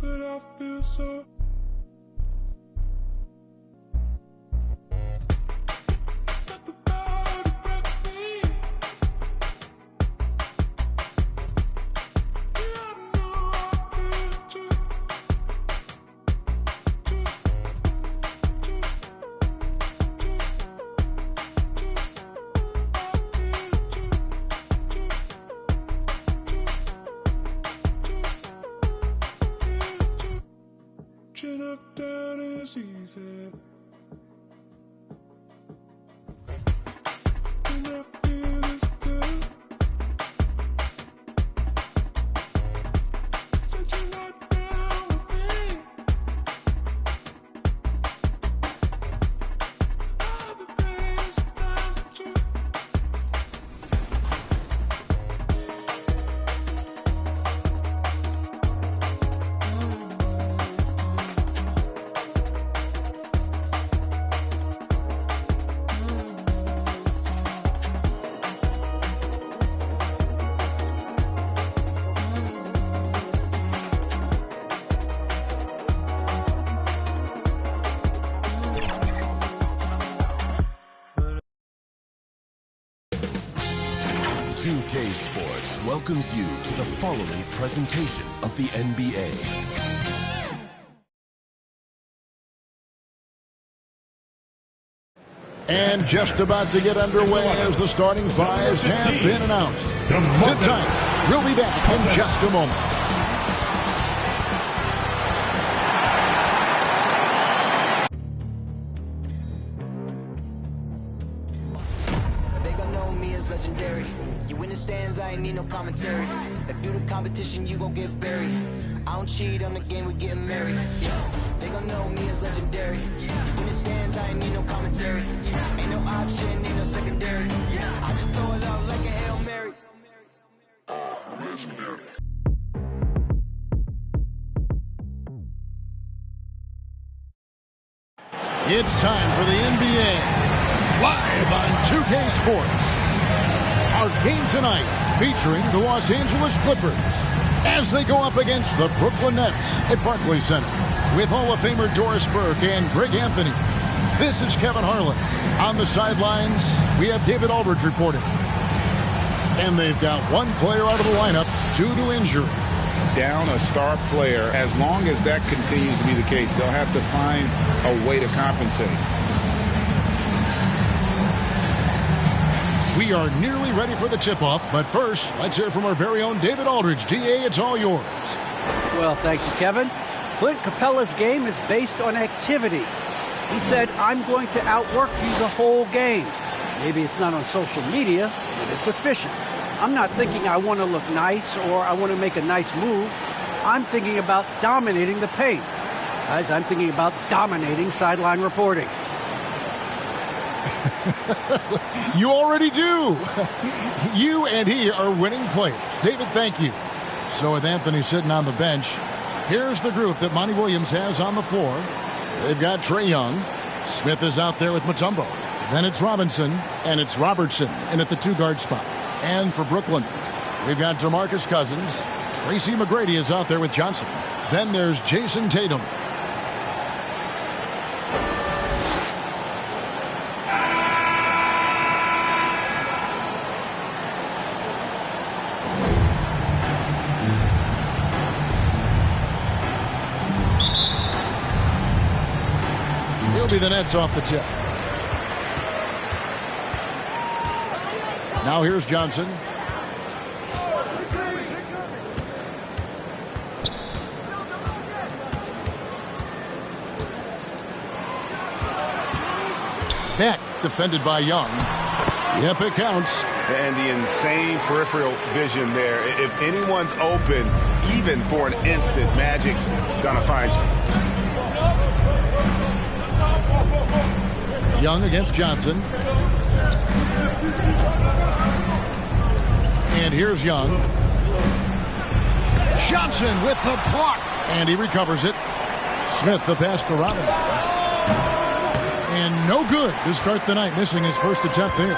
but I feel so. Let the body break me. Yeah, I know I feel too. Chin up, down is easy. And I feel this good. Said you're not down with me. All the best time to. W10 Sports welcomes you to the following presentation of the NBA. And just about to get underway as the starting fives have been announced. Sit tight. We'll be back in just a moment. They gon' know me as legendary. You in the stands, I ain't need no commentary. If you the competition, you gon' get buried. I don't cheat on the game, we getting married. They gon' know me as legendary. You in the stands, I ain't need no commentary. Ain't no option, ain't no secondary. I just throw it out like a Hail Mary. Legendary. It's time for the NBA. Live on 2K Sports. Our game tonight featuring the Los Angeles Clippers as they go up against the Brooklyn Nets at Barclays Center with Hall of Famer Doris Burke and Greg Anthony. This is Kevin Harlan. On the sidelines, we have David Aldridge reporting. And they've got one player out of the lineup due to injury. Down a star player. As long as that continues to be the case, they'll have to find a way to compensate. We are nearly ready for the tip-off, but first, let's hear from our very own David Aldridge. DA, it's all yours. Well, thank you, Kevin. Clint Capella's game is based on activity. He said, I'm going to outwork you the whole game. Maybe it's not on social media, but it's efficient. I'm not thinking I want to look nice or I want to make a nice move. I'm thinking about dominating the paint. Guys, I'm thinking about dominating sideline reporting. You already do. You and he are winning players. David, thank you. So with Anthony sitting on the bench, here's the group that Monty Williams has on the floor. They've got Trae Young. Smith is out there with Mutombo. Then it's Robinson, and it's Robertson in at the two-guard spot. And for Brooklyn, we've got DeMarcus Cousins. Tracy McGrady is out there with Johnson. Then there's Jason Tatum. He'll be the Nets off the tip. Now here's Johnson. Beck, defended by Young. Yep, it counts. And the insane peripheral vision there. If anyone's open, even for an instant, Magic's gonna find you. Young against Johnson. And here's Young. Johnson with the block. And he recovers it. Smith the pass to Robinson. And no good to start the night, missing his first attempt there.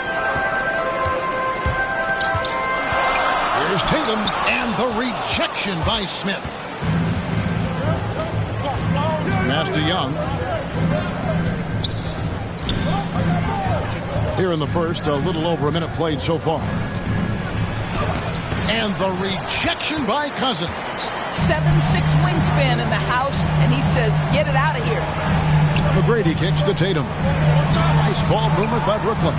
Here's Tatum and the rejection by Smith. Pass to Young. Here in the first, a little over a minute played so far. And the rejection by Cousins. 7'6" wingspan in the house, and he says, get it out of here. McGrady kicks to Tatum. Nice ball movement by Brooklyn.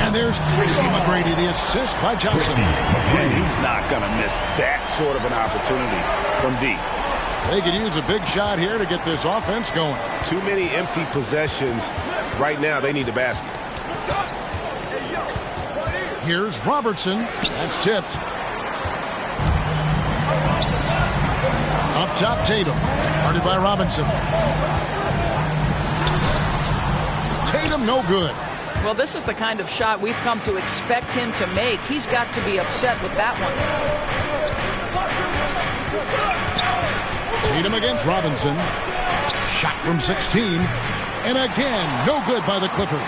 And there's Tracy McGrady, the assist by Johnson. And he's not going to miss that sort of an opportunity from deep. They could use a big shot here to get this offense going. Too many empty possessions. Right now, they need the basket. Here's Robertson. That's tipped. Up top, Tatum. Guarded by Robinson. Tatum, no good. Well, this is the kind of shot we've come to expect him to make. He's got to be upset with that one. Tatum against Robinson. Shot from 16. And again, no good by the Clippers.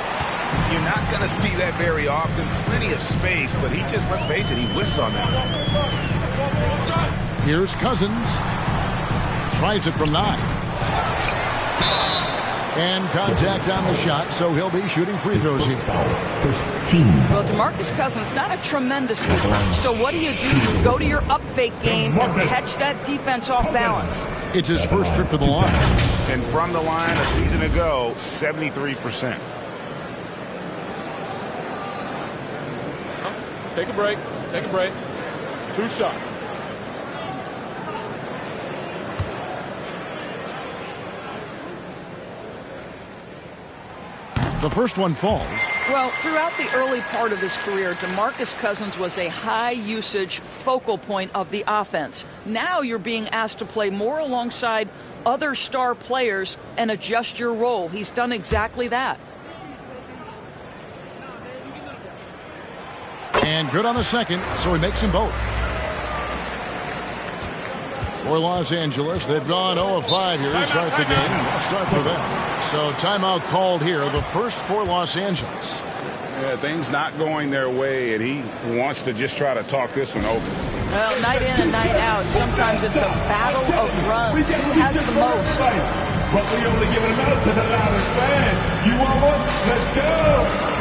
You're not going to see that very often. Plenty of space, but he just, let's face it, he whiffs on that one. Here's Cousins. Tries it from 9. And contact on the shot, so he'll be shooting free throws here. Well, DeMarcus Cousins, not a tremendous leader. So what do? Go to your up fake game and catch that defense off balance. It's his first trip to the line. And from the line a season ago, 73%. Take a break. Take a break. 2 shots. The first one falls. Well, throughout the early part of his career, DeMarcus Cousins was a high-usage focal point of the offense. Now you're being asked to play more alongside other star players and adjust your role. He's done exactly that. And good on the second, so he makes them both. For Los Angeles, they've gone 0-5 here to start the game. Tough start for them. So timeout called here, the first for Los Angeles. Yeah, things not going their way, and he wants to just try to talk this one over. Well, night in and night out, sometimes it's a battle of runs. Who has the most? But we only giving them out to the loudest fan. You want one? Let's go!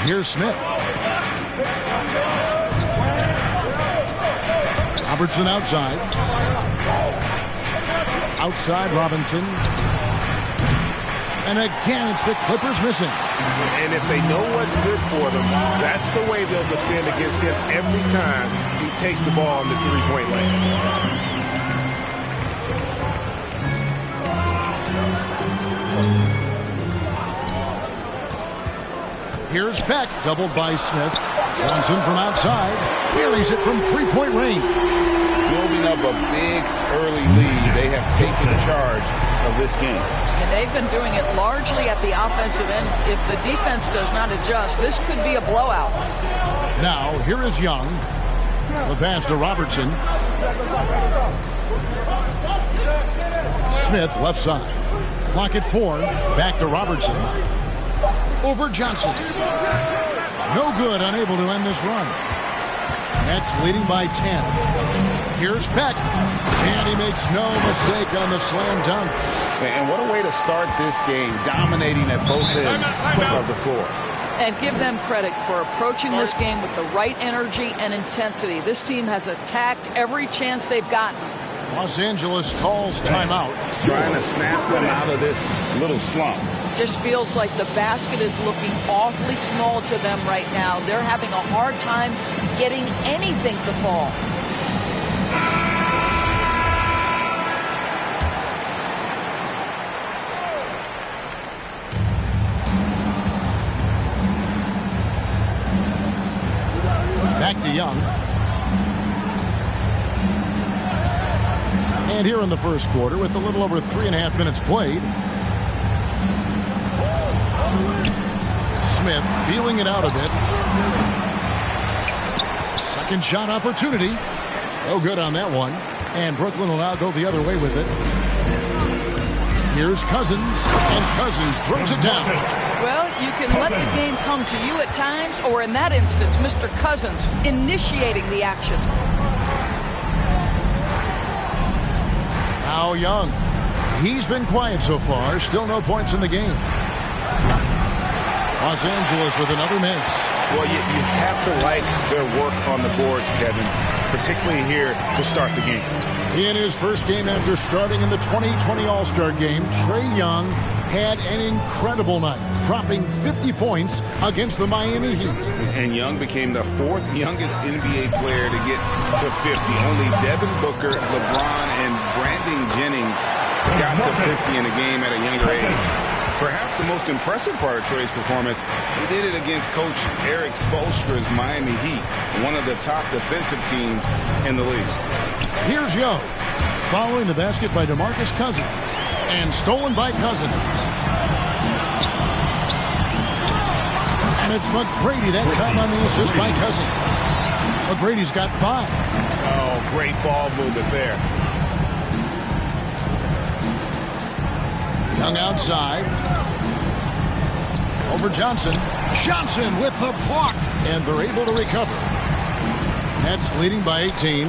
Here's Smith. Robertson outside. Outside Robinson. And again, it's the Clippers missing. And if they know what's good for them, that's the way they'll defend against him every time he takes the ball in the three-point lane. Here's Peck, doubled by Smith. Johnson from outside. Buries it from three-point range. Building up a big early lead, they have taken charge of this game. And they've been doing it largely at the offensive end. If the defense does not adjust, this could be a blowout. Now, here is Young. The pass to Robertson. Smith, left side. Clock at 4. Back to Robertson. Over Johnson. No good, unable to end this run. Nets leading by 10. Here's Peck. And he makes no mistake on the slam dunk. And what a way to start this game, dominating at both ends of the floor. And give them credit for approaching this game with the right energy and intensity. This team has attacked every chance they've gotten. Los Angeles calls timeout. Trying to snap them out of this little slump. Just feels like the basket is looking awfully small to them right now. They're having a hard time getting anything to fall. Back to Young. And here in the first quarter, with a little over 3.5 minutes played, Smith feeling it out a bit. Second shot opportunity. No good on that one. And Brooklyn will now go the other way with it. Here's Cousins, and Cousins throws it down. Well, you can let the game come to you at times, or in that instance, Mr. Cousins initiating the action. Now Young. He's been quiet so far. Still no points in the game. Los Angeles with another miss. Well, you have to like their work on the boards, Kevin, particularly here to start the game. In his first game after starting in the 2020 All-Star Game, Trae Young had an incredible night, dropping 50 points against the Miami Heat. And Young became the fourth youngest NBA player to get to 50. Only Devin Booker, LeBron, and Brandon Jennings got to 50 in a game at a younger age. Perhaps the most impressive part of Trae's performance, he did it against Coach Eric Spoelstra's Miami Heat, one of the top defensive teams in the league. Here's Young, following the basket by DeMarcus Cousins, and stolen by Cousins. And it's McGrady that time on the assist by Cousins. McGrady's got 5. Oh, great ball movement there. Young outside. Over Johnson. Johnson with the block. And they're able to recover. Nets leading by 18.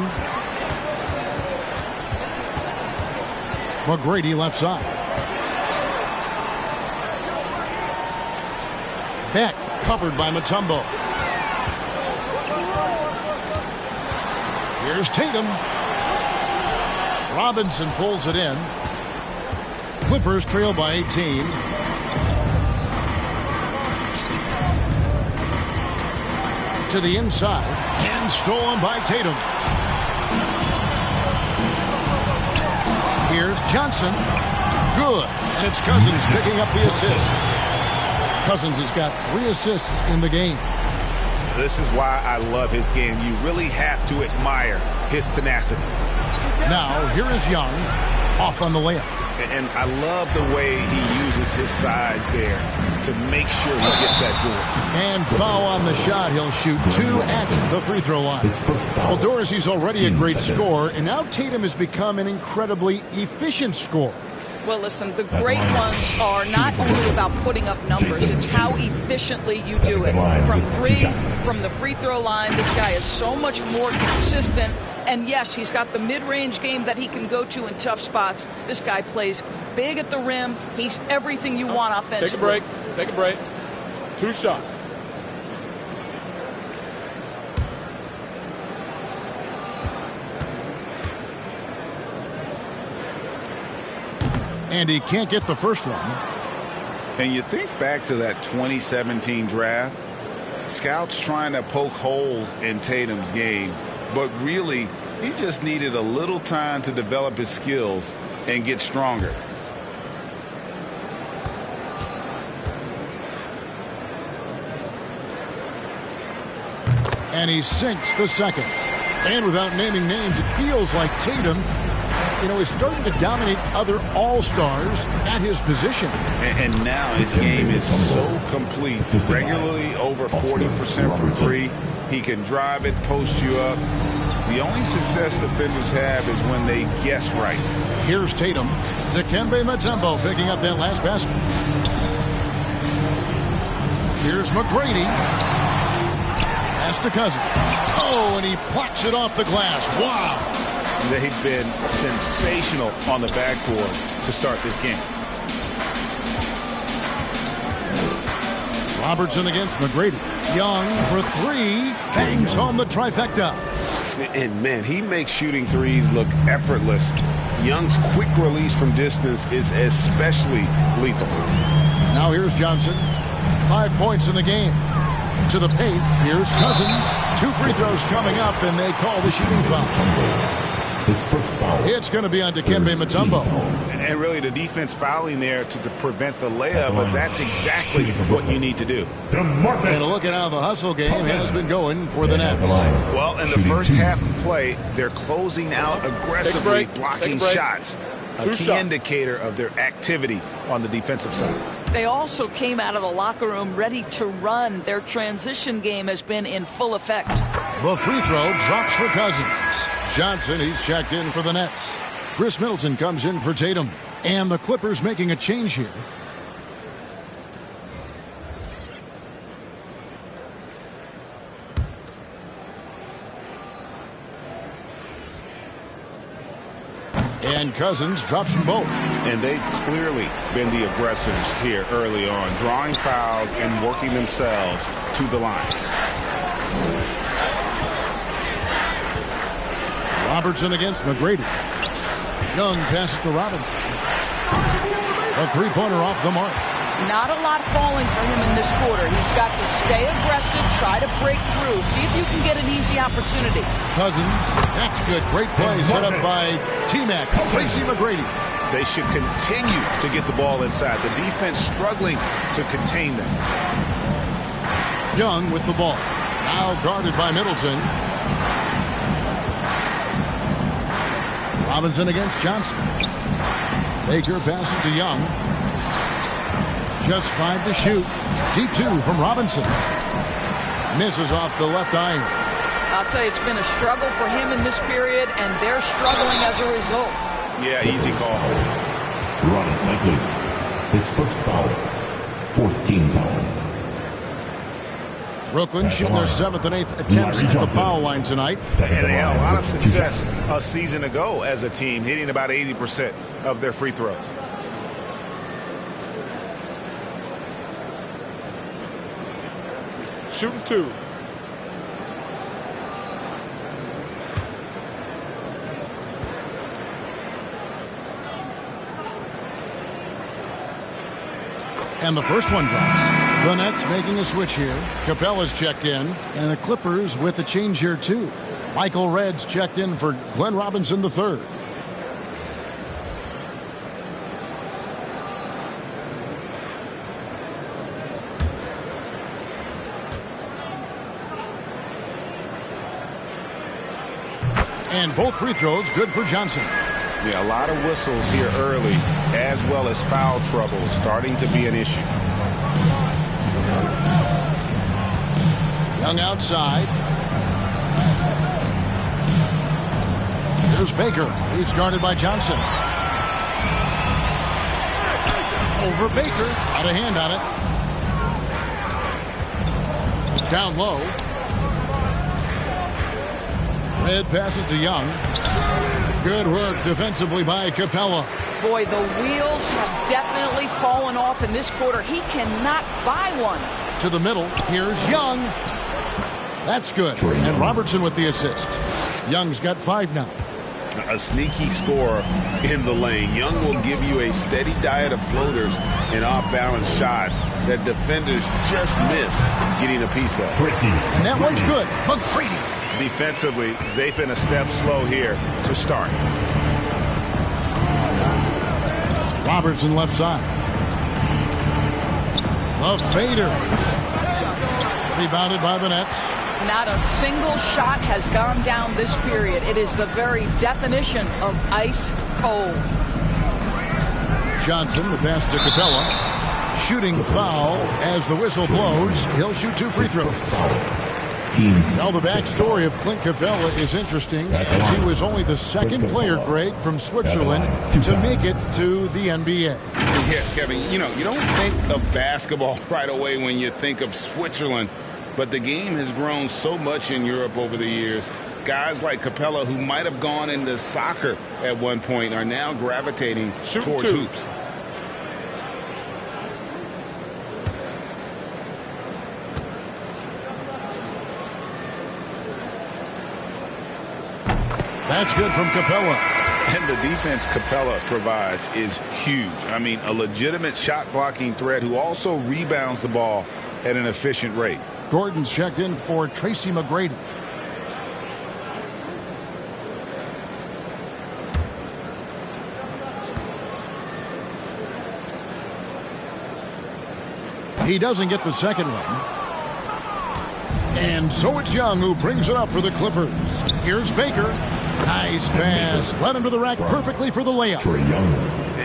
McGrady left side. Beck covered by Mutombo. Here's Tatum. Robinson pulls it in. Clippers trail by 18. To the inside. And stolen by Tatum. Here's Johnson. Good. And it's Cousins picking up the assist. Cousins has got 3 assists in the game. This is why I love his game. You really have to admire his tenacity. Now, here is Young. Off on the layup. And I love the way he uses his size there to make sure he gets that goal. And foul on the shot. He'll shoot 2 at the free throw line. Well, Dorsey's already a great scorer, and now Tatum has become an incredibly efficient scorer. Well, listen, the great ones are not only about putting up numbers, it's how efficiently you do it. From 3, from the free throw line, this guy is so much more consistent. And yes, he's got the mid-range game that he can go to in tough spots. This guy plays big at the rim. He's everything you want offensively. Take a break. Take a break. 2 shots. And he can't get the first one. And you think back to that 2017 draft, scouts trying to poke holes in Tatum's game, but really he just needed a little time to develop his skills and get stronger. And he sinks the second. And without naming names, it feels like Tatum, is starting to dominate other all-stars at his position. And now his game is so complete. Regularly over 40% from 3. He can drive it, post you up. The only success defenders have is when they guess right. Here's Tatum. Dikembe Mutombo picking up that last basket. Here's McGrady. Pass to Cousins. Oh, and he plucks it off the glass. Wow. They've been sensational on the backboard to start this game. Robertson against McGrady. Young for 3. Bangs home the trifecta. And, man, he makes shooting threes look effortless. Young's quick release from distance is especially lethal. Now here's Johnson. 5 points in the game. To the paint. Here's Cousins. 2 free throws coming up, and they call the shooting foul. It's going to be on Dikembe Mutombo. And really the defense fouling there to prevent the layup, but that's exactly what you need to do. And look at how the hustle game has been going for the Nets. Well, in the first half of play, they're closing out aggressively, blocking shots. A key indicator of their activity on the defensive side. They also came out of the locker room ready to run. Their transition game has been in full effect. The free throw drops for Cousins. Johnson, he's checked in for the Nets. Chris Middleton comes in for Tatum. And the Clippers making a change here. And Cousins drops them both. And they've clearly been the aggressors here early on, drawing fouls and working themselves to the line. Robertson against McGrady. Young passes to Robinson. A three-pointer off the mark. Not a lot falling for him in this quarter. He's got to stay aggressive, try to break through, see if you can get an easy opportunity. Cousins, that's good. Great play set up by T-Mac, Tracy McGrady. They should continue to get the ball inside. The defense struggling to contain them. Young with the ball. Now guarded by Middleton. Robinson against Johnson. Baker passes to Young. Just 5 to shoot. D2 from Robinson. Misses off the left iron. I'll tell you, it's been a struggle for him in this period, and they're struggling as a result. Yeah, easy call. Ronnie Cycling. His first foul. Fourth team foul. Brooklyn shooting their 7th and 8th attempts at the foul line tonight. And they had a lot of success a season ago as a team, hitting about 80% of their free throws. Shooting 2. And the first one drops. The Nets making a switch here. Capella's checked in. And the Clippers with a change here, too. Michael Redd's checked in for Glenn Robinson III. And both free throws good for Johnson. Yeah, a lot of whistles here early, as well as foul trouble starting to be an issue. Young outside. Here's Baker. He's guarded by Johnson. Over Baker. Out of hand on it. Down low. Red passes to Young. Good work defensively by Capella. Boy, the wheels have definitely fallen off in this quarter. He cannot buy one. To the middle. Here's Young. That's good. And Robertson with the assist. Young's got 5 now. A sneaky scorer in the lane. Young will give you a steady diet of floaters and off-balance shots that defenders just miss getting a piece of. And that one's good. McGrady. Defensively, they've been a step slow here to start. Robertson left side. The fader. Rebounded by the Nets. Not a single shot has gone down this period. It is the very definition of ice cold. Johnson, the pass to Capella. Shooting foul as the whistle blows. He'll shoot 2 free throws. Now the backstory of Clint Capella is interesting, as he was only the second player, Greg, from Switzerland to make it to the NBA. Yeah, Kevin, you don't think of basketball right away when you think of Switzerland, but the game has grown so much in Europe over the years. Guys like Capella, who might have gone into soccer at one point, are now gravitating towards hoops. That's good from Capella. And the defense Capella provides is huge. I mean, a legitimate shot-blocking threat who also rebounds the ball at an efficient rate. Gordon's checked in for Tracy McGrady. He doesn't get the second one. And so it's Young who brings it up for the Clippers. Here's Baker. Nice pass. Led him to the rack perfectly for the layup.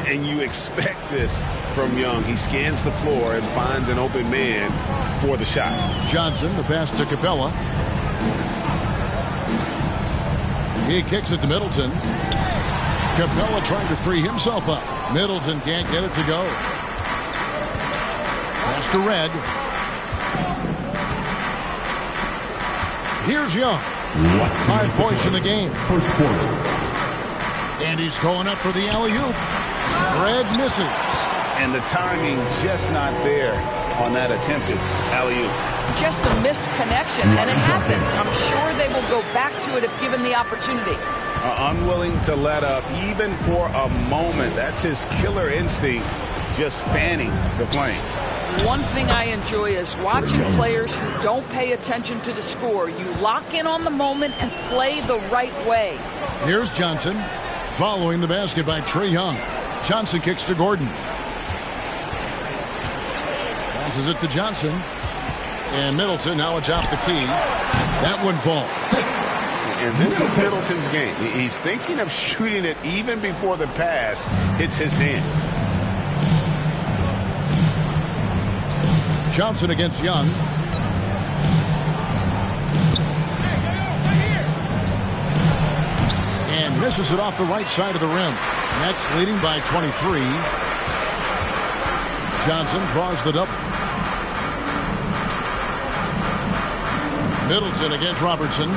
And you expect this from Young. He scans the floor and finds an open man for the shot. Johnson, the pass to Capella. He kicks it to Middleton. Capella trying to free himself up. Middleton can't get it to go. Pass to Red. Here's Young. 5 points in the game. First quarter. And he's going up for the alley-oop. Red misses. And the timing just not there on that attempted alley-oop. Just a missed connection, and it happens. I'm sure they will go back to it if given the opportunity. Unwilling to let up even for a moment. That's his killer instinct, just fanning the flame. One thing I enjoy is watching players who don't pay attention to the score. You lock in on the moment and play the right way. Here's Johnson. Following the basket by Trae Young. Johnson kicks to Gordon. Passes it to Johnson. And Middleton now atop the key. That one falls. And this is Middleton's game. He's thinking of shooting it even before the pass hits his hands. Johnson against Young. And misses it off the right side of the rim. Nets leading by 23. Johnson draws the double. Middleton against Robertson.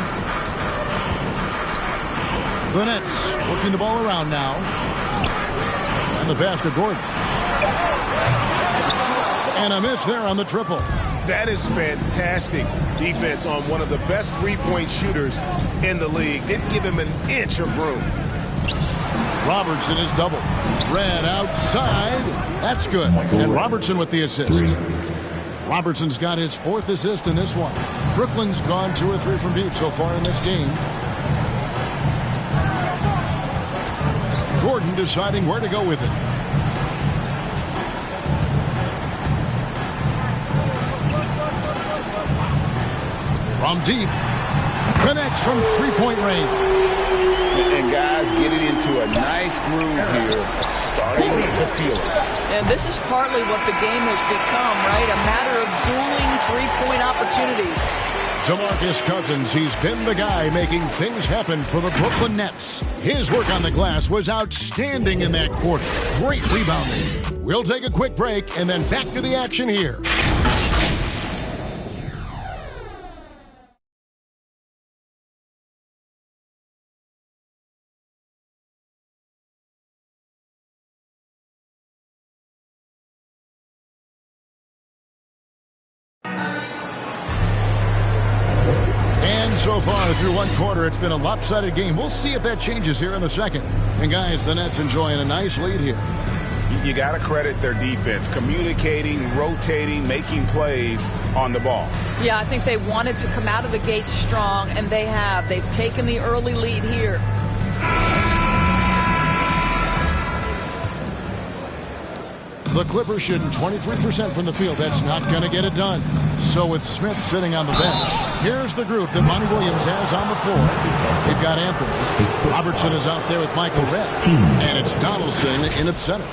The Nets working the ball around now. And the pass to Gordon. And a miss there on the triple. That is fantastic defense on one of the best three-point shooters in the league. Didn't give him an inch of room. Robertson is double. Red outside. That's good. And Robertson with the assist. Robertson's got his 4th assist in this one. Brooklyn's gone 2 or 3 from deep so far in this game. Gordon deciding where to go with it. From deep. Connects from 3-point range. And guys getting into a nice groove here, starting to feel it. And this is partly what the game has become, right? A matter of dueling three-point opportunities. DeMarcus Cousins, he's been the guy making things happen for the Brooklyn Nets. His work on the glass was outstanding in that quarter. Great rebounding. We'll take a quick break and then back to the action here. So far through one quarter, it's been a lopsided game. We'll see if that changes here in the second. And guys, the Nets enjoying a nice lead here. You got to credit their defense, communicating, rotating, making plays on the ball. Yeah, I think they wanted to come out of the gate strong, and they have. They've taken the early lead here. The Clippers shooting 23% from the field. That's not going to get it done. So with Smith sitting on the bench, here's the group that Monty Williams has on the floor. They've got Anthony. Robertson is out there with Michael Red. And it's Donaldson in at center.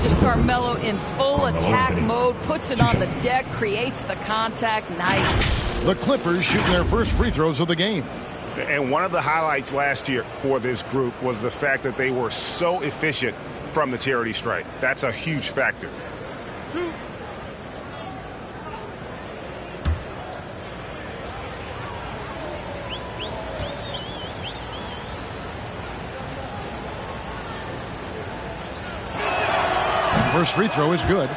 Just Carmelo in full attack mode, puts it on the deck, creates the contact. Nice. The Clippers shooting their first free throws of the game. And one of the highlights last year for this group was the fact that they were so efficient from the charity stripe. That's a huge factor. First free throw is good.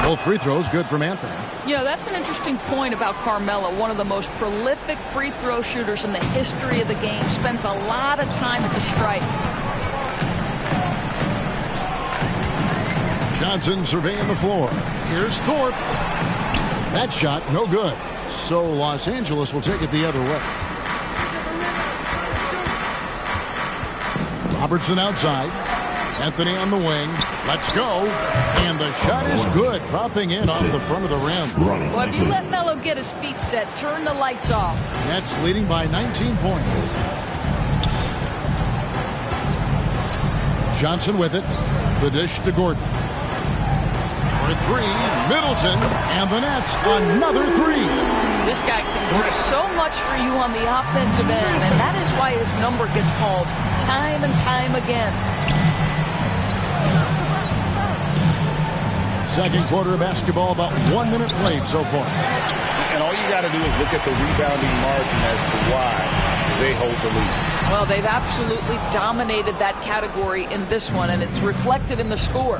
Both free throws good from Anthony. You know, that's an interesting point about Carmelo, one of the most prolific free throw shooters in the history of the game. Spends a lot of time at the stripe. Johnson surveying the floor. Here's Thorpe. That shot, no good. So Los Angeles will take it the other way. Robertson outside. Anthony on the wing. Let's go. And the shot is good, dropping in off the front of the rim. Well, if you let Melo get his feet set, turn the lights off. Nets leading by 19 points. Johnson with it. The dish to Gordon. For three, Middleton, and the Nets, another three. This guy can do so much for you on the offensive end, and that is why his number gets called time and time again. Second quarter of basketball, about 1 minute played so far. And all you got to do is look at the rebounding margin as to why they hold the lead. Well, they've absolutely dominated that category in this one, and it's reflected in the score.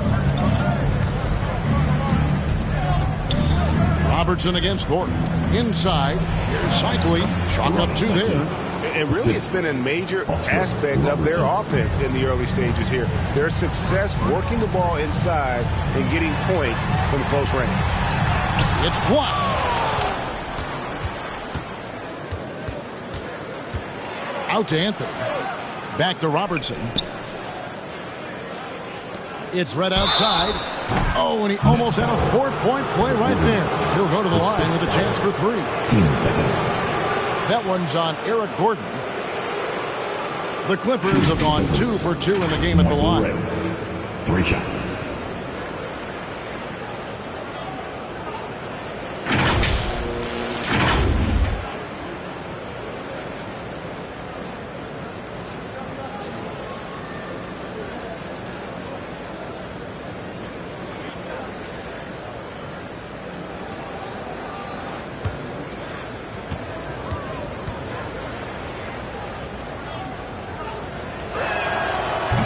Robertson against Thorpe. Inside, here's Cycling. Shot up two there. And really, it's been a major aspect of their offense in the early stages here. Their success working the ball inside and getting points from close range. It's blocked. Out to Anthony. Back to Robertson. It's right outside. Oh, and he almost had a 4-point play right there. He'll go to the line with a chance for three. That one's on Eric Gordon. The Clippers have gone 2 for 2 in the game at the line. 3 shots.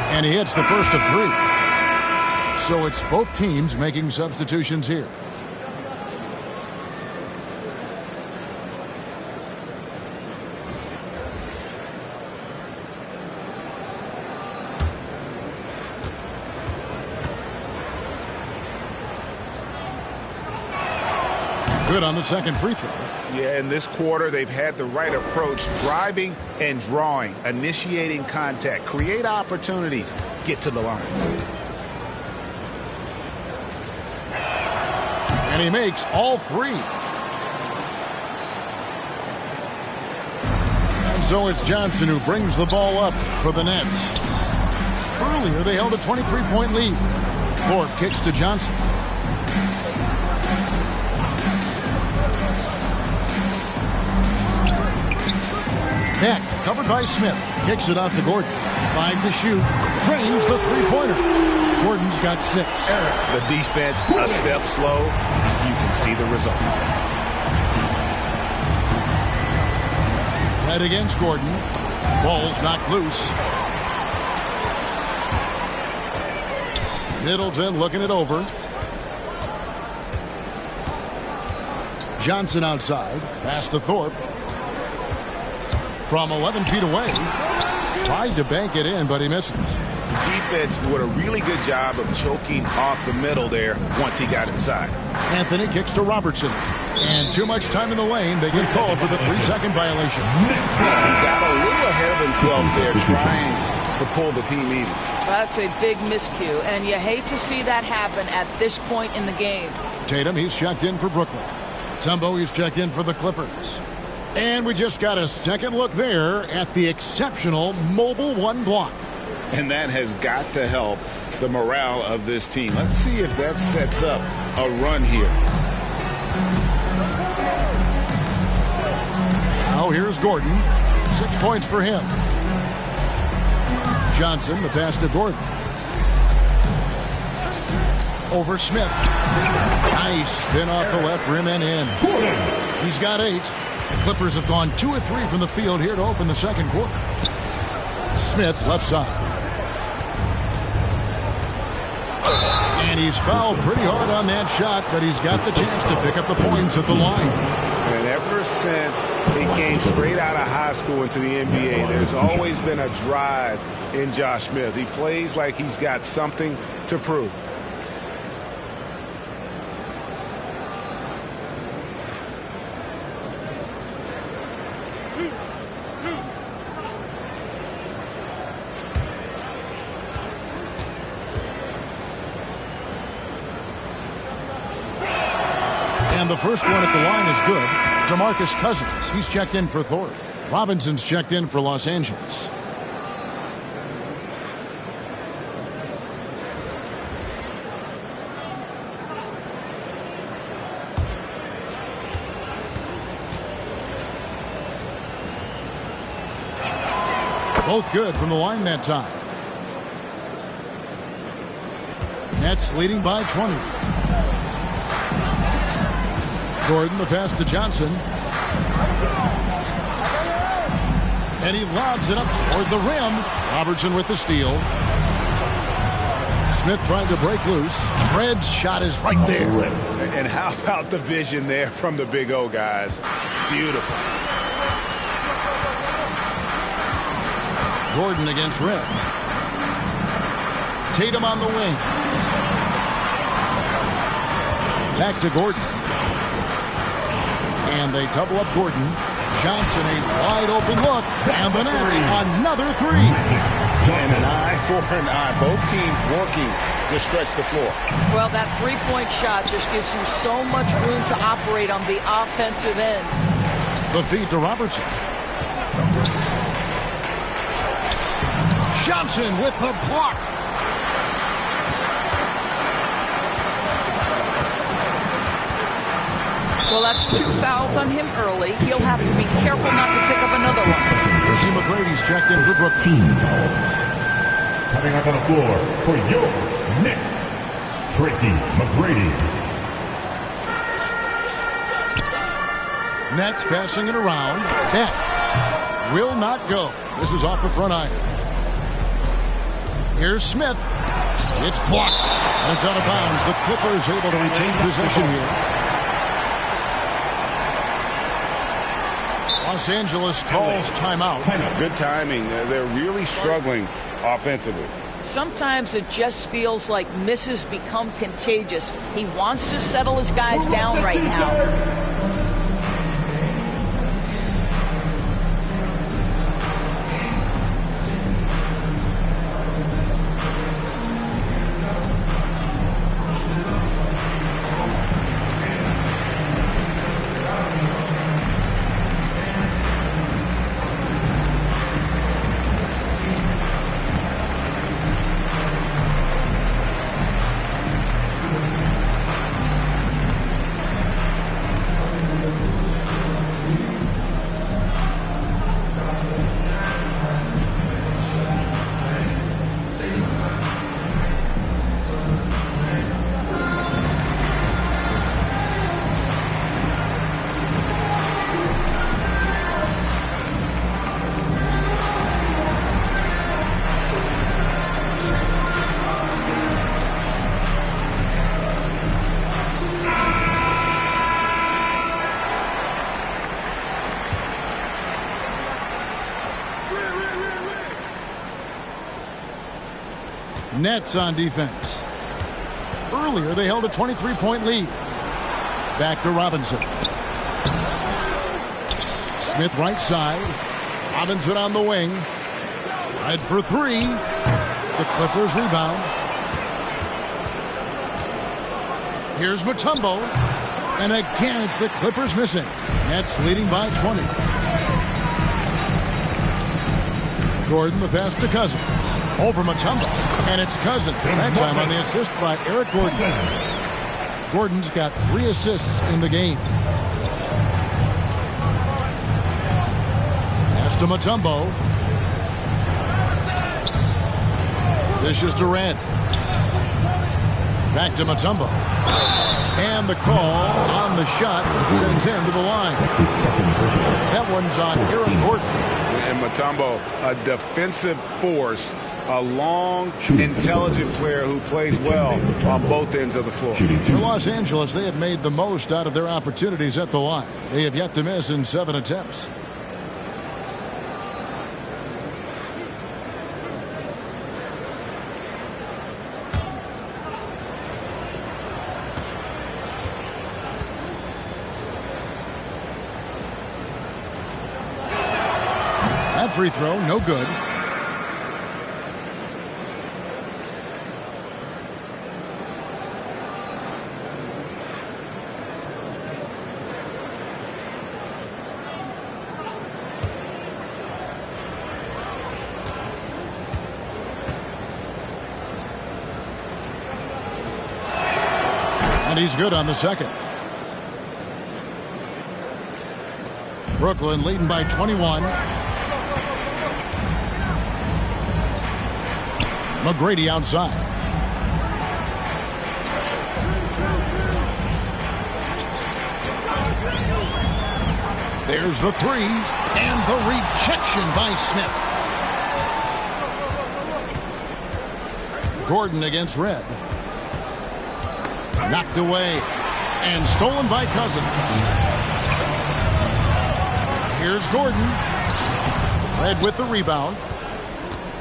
And he hits the first of 3. So it's both teams making substitutions here. Good on the second free throw. Yeah, in this quarter, they've had the right approach, driving and drawing, initiating contact, create opportunities, get to the line. And he makes all 3. And so it's Johnson who brings the ball up for the Nets. Earlier, they held a 23-point lead. Thorpe kicks to Johnson. Beck, covered by Smith, kicks it out to Gordon. 5 to shoot, drains the three-pointer. Gordon's got 6. The defense a step slow. You can see the results. Right against Gordon. Ball's knocked loose. Middleton looking it over. Johnson outside. Pass to Thorpe. From 11 feet away. Tried to bank it in, but he misses. The defense did a really good job of choking off the middle there once he got inside. Anthony kicks to Robertson. And too much time in the lane. They get called for the 3-second violation. He got a little ahead of himself there trying to pull the team even. That's a big miscue, and you hate to see that happen at this point in the game. Tatum, he's checked in for Brooklyn. Tumbo, he's checked in for the Clippers. And we just got a second look there at the exceptional mobile 1 block. And that has got to help the morale of this team. Let's see if that sets up a run here. Now here's Gordon. 6 points for him. Johnson, the pass to Gordon. Over Smith. Nice spin off the left rim and in. He's got 8. The Clippers have gone 2 of 3 from the field here to open the second quarter. Smith, left side. And he's fouled pretty hard on that shot, but he's got the chance to pick up the points at the line. And ever since he came straight out of high school into the NBA, there's always been a drive in Josh Smith. He plays like he's got something to prove. And the first one at the line is good. DeMarcus Cousins, he's checked in for Thorpe. Robinson's checked in for Los Angeles. Both good from the line that time. Nets leading by 20. Gordon, the pass to Johnson. And he lobs it up toward the rim. Robertson with the steal. Smith trying to break loose. Red's shot is right there. And how about the vision there from the Big O guys? Beautiful. Gordon against Red. Tatum on the wing. Back to Gordon. And they double up Gordon. Johnson, a wide open look. And the Nets, another three. And an eye for an eye. Both teams working to stretch the floor. Well, that three-point shot just gives you so much room to operate on the offensive end. The feed to Robertson. Johnson with the block. Well, that's 2 fouls on him early. He'll have to be careful not to pick up another one. Tracy McGrady's checked in for Brooklyn. Coming up on the floor for your Knicks, Tracy McGrady. Nets passing it around. Beck will not go. This is off the front iron. Here's Smith. It's blocked. It's out of bounds. The Clippers able to retain possession here. Los Angeles calls timeout. Good timing. They're really struggling offensively. Sometimes it just feels like misses become contagious. He wants to settle his guys down right now. Nets on defense. Earlier, they held a 23-point lead. Back to Robinson. Smith right side. Robinson on the wing. Red for three. The Clippers rebound. Here's Mutombo. And again, it's the Clippers missing. Nets leading by 20. Gordon, the pass to Cousins. Over Mutombo. And it's Cousins. That time on the assist by Eric Gordon. Gordon's got 3 assists in the game. Pass to Mutombo. This is Durant. Back to Mutombo. And the call on the shot sends him to the line. That one's on Eric Gordon. And Mutombo, a defensive force, a long, intelligent player who plays well on both ends of the floor. For Los Angeles, they have made the most out of their opportunities at the line. They have yet to miss in 7 attempts. That free throw, no good. And he's good on the second. Brooklyn leading by 21. McGrady outside. There's the three, and the rejection by Smith. Gordon against Red. Knocked away, and stolen by Cousins. Here's Gordon. Red with the rebound.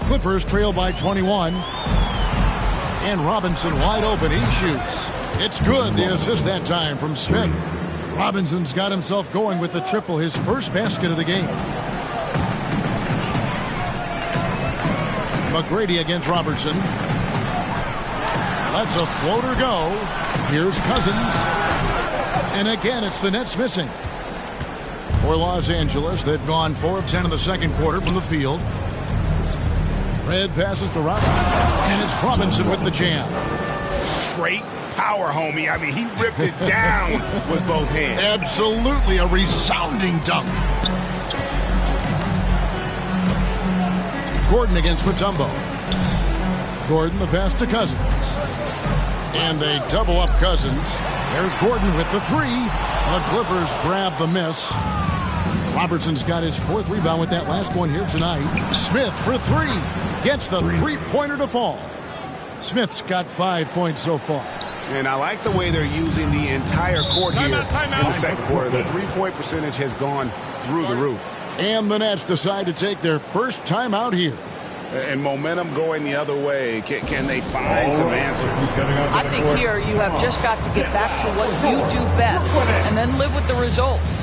Clippers trail by 21. And Robinson wide open. He shoots. It's good. The assist that time from Smith. Robinson's got himself going with the triple, his first basket of the game. McGrady against Robertson. Lets a floater go. Here's Cousins. And again, it's the Nets missing. For Los Angeles, they've gone 4 of 10 in the second quarter from the field. Red passes to Robinson. And it's Robinson with the jam. Straight power, homie. I mean, he ripped it down with both hands. Absolutely a resounding dunk. Gordon against Mutombo. Gordon the pass to Cousins. And they double up Cousins. There's Gordon with the three. The Clippers grab the miss. Robertson's got his 4th rebound with that last one here tonight. Smith for three. Gets the three-pointer to fall. Smith's got 5 points so far. And I like the way they're using the entire court here in the second quarter. The three-point percentage has gone through the roof. And the Nets decide to take their first timeout here. And momentum going the other way. Can they find some answers? I think here you have just got to get back to what you do best and then live with the results.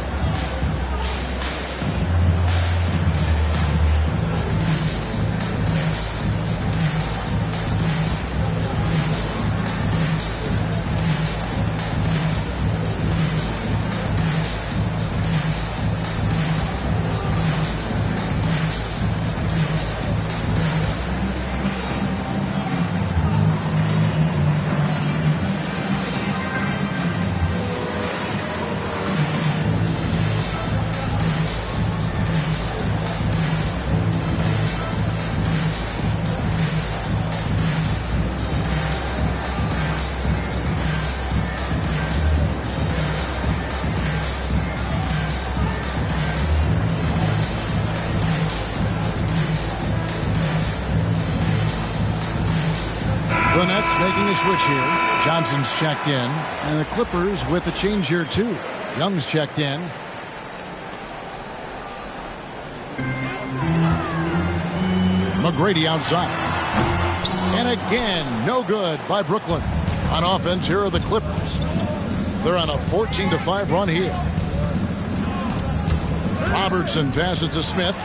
The Nets making a switch here. Johnson's checked in. And the Clippers with a change here, too. Young's checked in. McGrady outside. And again, no good by Brooklyn. On offense, here are the Clippers. They're on a 14-5 run here. Robertson passes to Smith.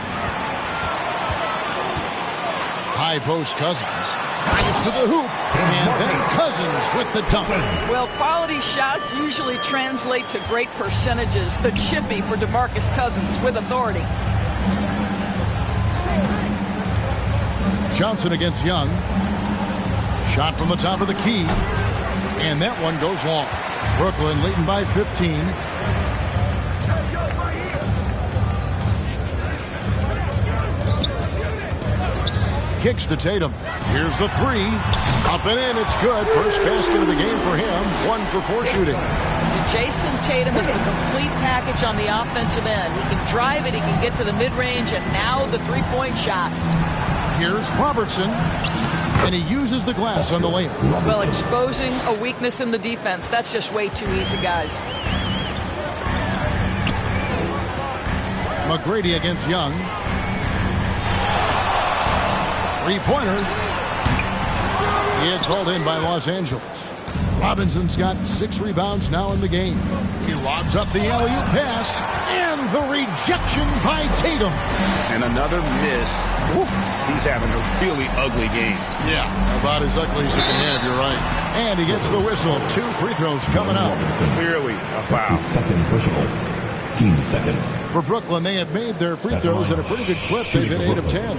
High post Cousins. Drives to the hoop. And then Cousins with the dunk. Well, quality shots usually translate to great percentages. The chippy for DeMarcus Cousins with authority. Johnson against Young. Shot from the top of the key. And that one goes long. Brooklyn leading by 15. Kicks to Tatum. Here's the three. Up and in. It's good. First basket of the game for him. 1 for 4 shooting. Jason Tatum is the complete package on the offensive end. He can drive it. He can get to the mid-range. And now the three-point shot. Here's Robertson. And he uses the glass on the layup. Well, exposing a weakness in the defense. That's just way too easy, guys. McGrady against Young. Three-pointer. It's hauled in by Los Angeles. Robinson's got 6 rebounds now in the game. He lobs up the alley-oop pass. And the rejection by Tatum. And another miss. He's having a really ugly game. Yeah, about as ugly as you can have, you're right. And he gets the whistle. 2 free throws coming up. Clearly a foul. Second personal. Team second. For Brooklyn, they have made their free throws at a pretty good clip. They've hit 8 of 10.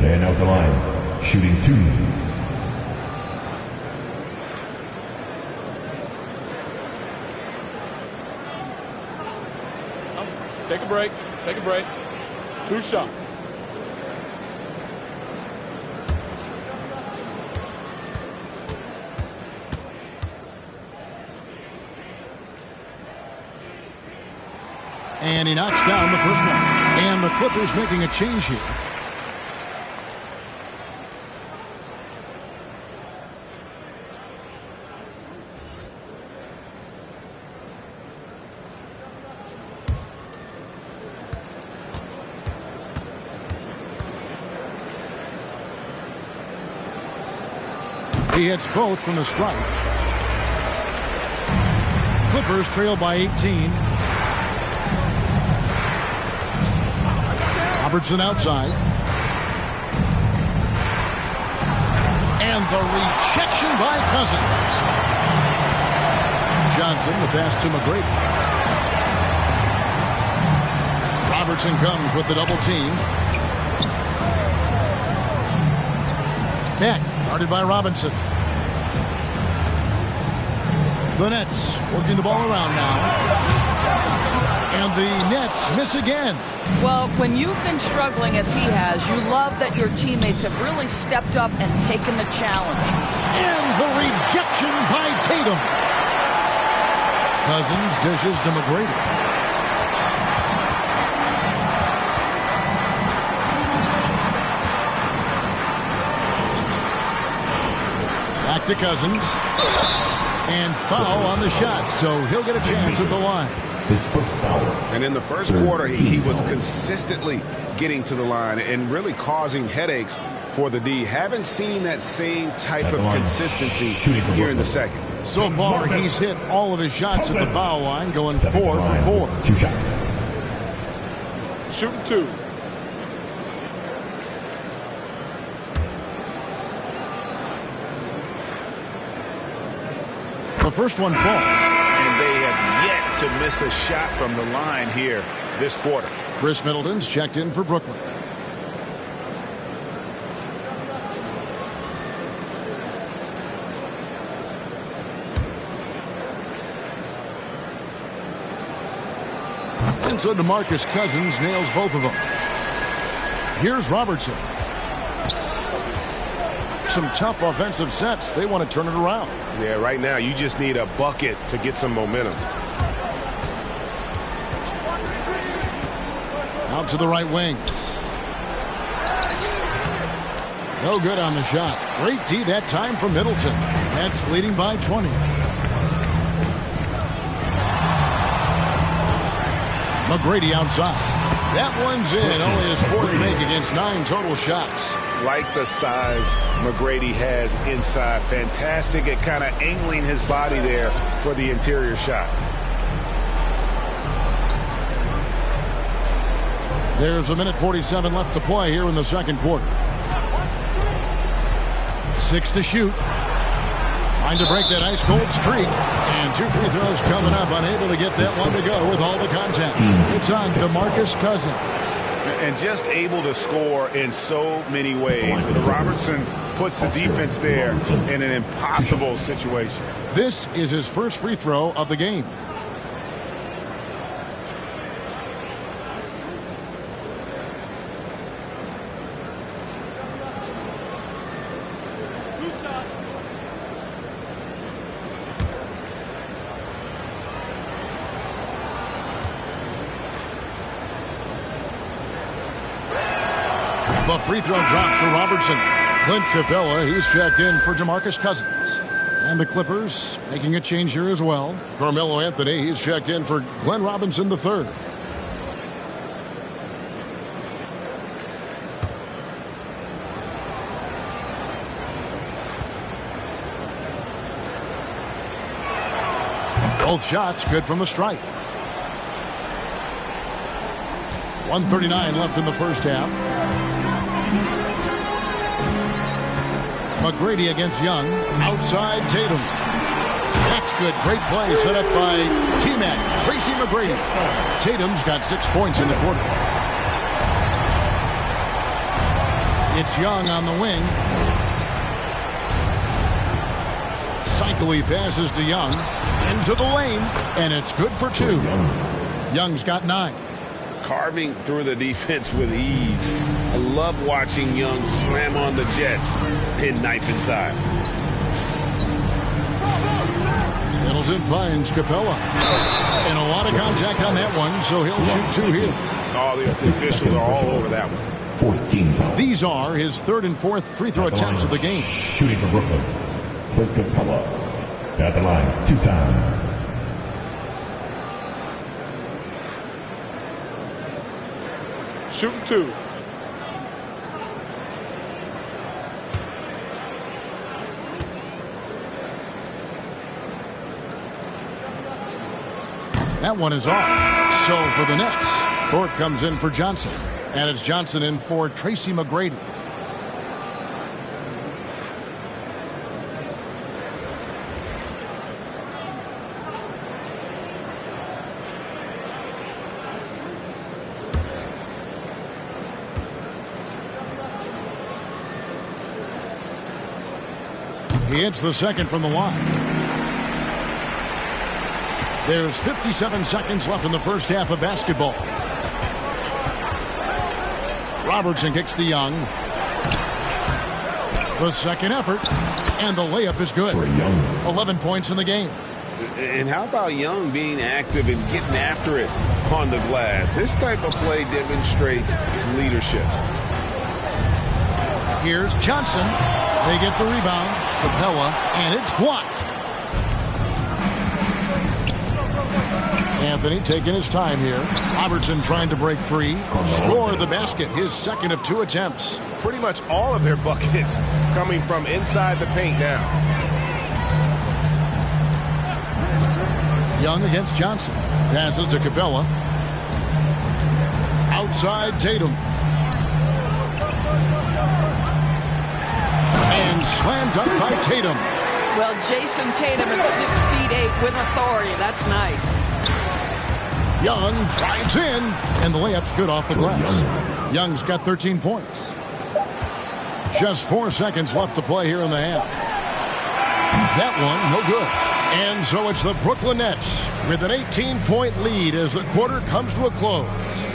And out the line, shooting 2. Take a break. Take a break. 2 shots. And he knocks down the first one. And the Clippers making a change here. He hits both from the stripe. Clippers trail by 18. Robertson outside. And the rejection by Cousins. Johnson, the pass to McGrady. Robertson comes with the double team. Peck, guarded by Robinson. The Nets working the ball around now. And the Nets miss again. Well, when you've been struggling as he has, you love that your teammates have really stepped up and taken the challenge. And the rejection by Tatum. Cousins dishes to McGrady. Back to Cousins. And foul on the shot, so he'll get a chance at the line. His first foul. And in the first quarter, he was consistently getting to the line and really causing headaches for the D. Haven't seen that same type of consistency here in the second. So far, he's hit all of his shots at the foul line, going 4 for 4. 2 shots. Shooting 2. The first one falls. And they have yet to miss a shot from the line here this quarter. Chris Middleton's checked in for Brooklyn. And so DeMarcus Cousins nails both of them. Here's Robertson. Some tough offensive sets. They want to turn it around. Yeah, right now you just need a bucket to get some momentum. Out to the right wing. No good on the shot. Great D that time from Middleton. That's leading by 20. McGrady outside. That one's in. Only his fourth make against 9 total shots. Like the size McGrady has inside. Fantastic at kind of angling his body there for the interior shot. There's a minute 47 left to play here in the second quarter. 6 to shoot. Trying to break that ice-cold streak. And 2 free throws coming up. Unable to get that one to go with all the contact. It's on DeMarcus Cousins. And just able to score in so many ways. Robertson puts the defense there in an impossible situation. This is his first free throw of the game. The free throw drops for Robertson. Clint Capella, he's checked in for DeMarcus Cousins. And the Clippers making a change here as well. Carmelo Anthony, he's checked in for Glenn Robinson III. Both shots good from the stripe. 1:39 left in the first half. McGrady against Young. Outside Tatum. That's good. Great play set up by T-Mac. Tracy McGrady. Tatum's got 6 points in the quarter. It's Young on the wing. Cycly passes to Young. Into the lane. And it's good for 2. Young's got 9. carving through the defense with ease. I love watching Young slam on the Jets and knife inside. Middleton finds Capella. And a lot of contact on that one, so he'll shoot 2 here. Oh, the officials are all over that one. 4th team foul. These are his 3rd and 4th free throw attempts of the game. Shooting for Brooklyn, Clint Capella. At the line 2 times. Shooting 2. That one is off. So for the Nets, Thorpe comes in for Johnson. And it's Johnson in for Tracy McGrady. He hits the second from the line. There's 57 seconds left in the first half of basketball. Robertson kicks to Young. The second effort, and the layup is good. 11 points in the game. And how about Young being active and getting after it on the glass? This type of play demonstrates leadership. Here's Johnson. They get the rebound. Capella, and it's blocked. Anthony taking his time here. Robertson trying to break free. Score the basket, his second of 2 attempts. Pretty much all of their buckets coming from inside the paint now. Young against Johnson. Passes to Capella. Outside Tatum. And slam dunk by Tatum. Well, Jason Tatum at 6'8" with authority. That's nice. Young drives in, and the layup's good off the glass. Young's got 13 points. Just 4 seconds left to play here in the half. That one, no good. And so it's the Brooklyn Nets with an 18-point lead as the quarter comes to a close.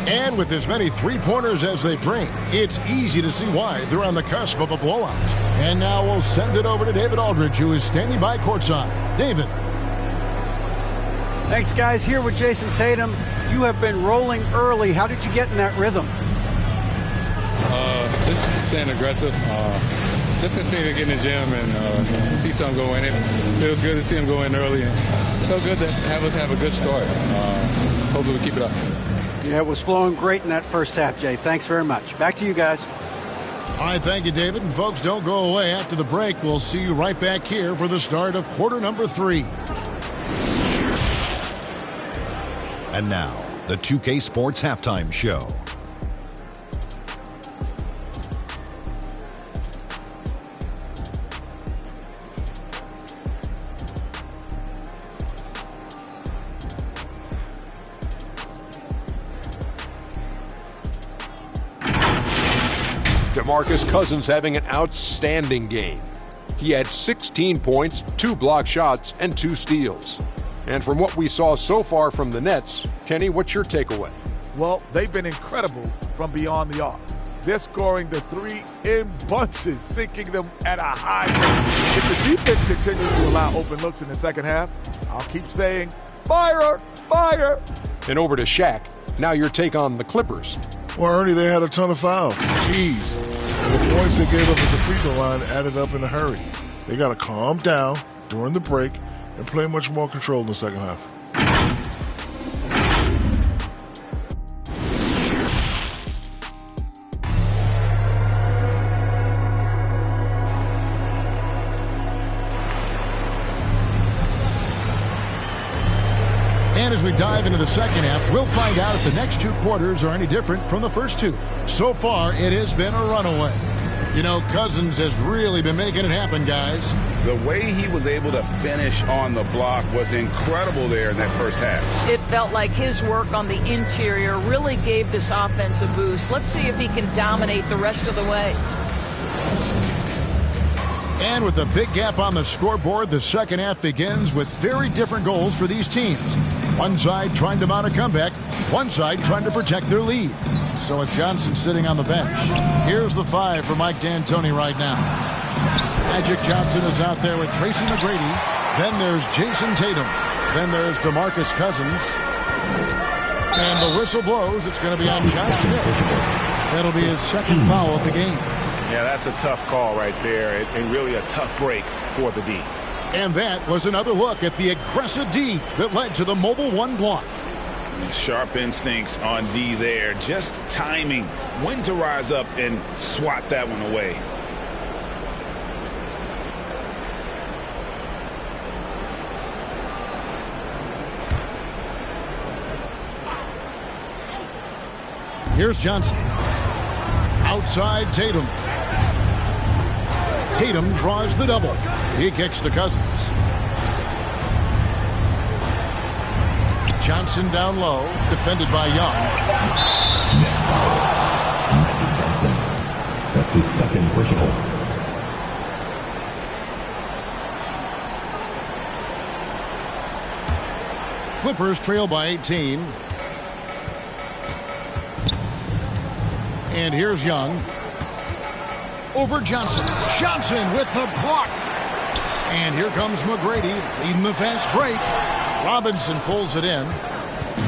And with as many three-pointers as they bring, it's easy to see why they're on the cusp of a blowout. And now we'll send it over to David Aldridge, who is standing by courtside. David. Thanks, guys. Here with Jason Tatum. You have been rolling early. How did you get in that rhythm? Just staying aggressive. Just continue to get in the gym and see something go in. It feels good to see him go in early. And so good to have us have a good start. Hopefully we keep it up. Yeah, it was flowing great in that first half, Jay. Thanks very much. Back to you guys. All right, thank you, David. And folks, don't go away. After the break, we'll see you right back here for the start of quarter number 3. And now, the 2K Sports Halftime Show. DeMarcus Cousins having an outstanding game. He had 16 points, 2 block shots, and 2 steals. And from what we saw so far from the Nets, Kenny, what's your takeaway? Well, they've been incredible from beyond the arc. They're scoring the 3 in bunches, sinking them at a high rate. If the defense continues to allow open looks in the second half, I'll keep saying, fire, fire. And over to Shaq. Now your take on the Clippers. Well, Ernie, they had a ton of fouls. Jeez. And the points they gave up at the free throw line added up in a hurry. They got to calm down during the break and play much more control in the second half. And as we dive into the second half, we'll find out if the next 2 quarters are any different from the first 2. So far, it has been a runaway. You know, Cousins has really been making it happen, guys. The way he was able to finish on the block was incredible there in that first half. It felt like his work on the interior really gave this offense a boost. Let's see if he can dominate the rest of the way. And with a big gap on the scoreboard, the second half begins with very different goals for these teams. One side trying to mount a comeback, one side trying to protect their lead. So with Johnson sitting on the bench, here's the 5 for Mike D'Antoni right now. Magic Johnson is out there with Tracy McGrady. Then there's Jason Tatum. Then there's DeMarcus Cousins. And the whistle blows. It's going to be on Josh Smith. That'll be his second foul of the game. Yeah, that's a tough call right there, and really a tough break for the D. And that was another look at the aggressive D that led to the Mobile One block. Sharp instincts on D there. Just timing when to rise up and swat that one away. Here's Johnson. Outside Tatum. Tatum draws the double. He kicks to Cousins. Johnson down low, defended by Young. Next foul, Magic Johnson. That's his second personal. Clippers trail by 18. And here's Young. Over Johnson. Johnson with the block. And here comes McGrady leading the fast break. Robinson pulls it in.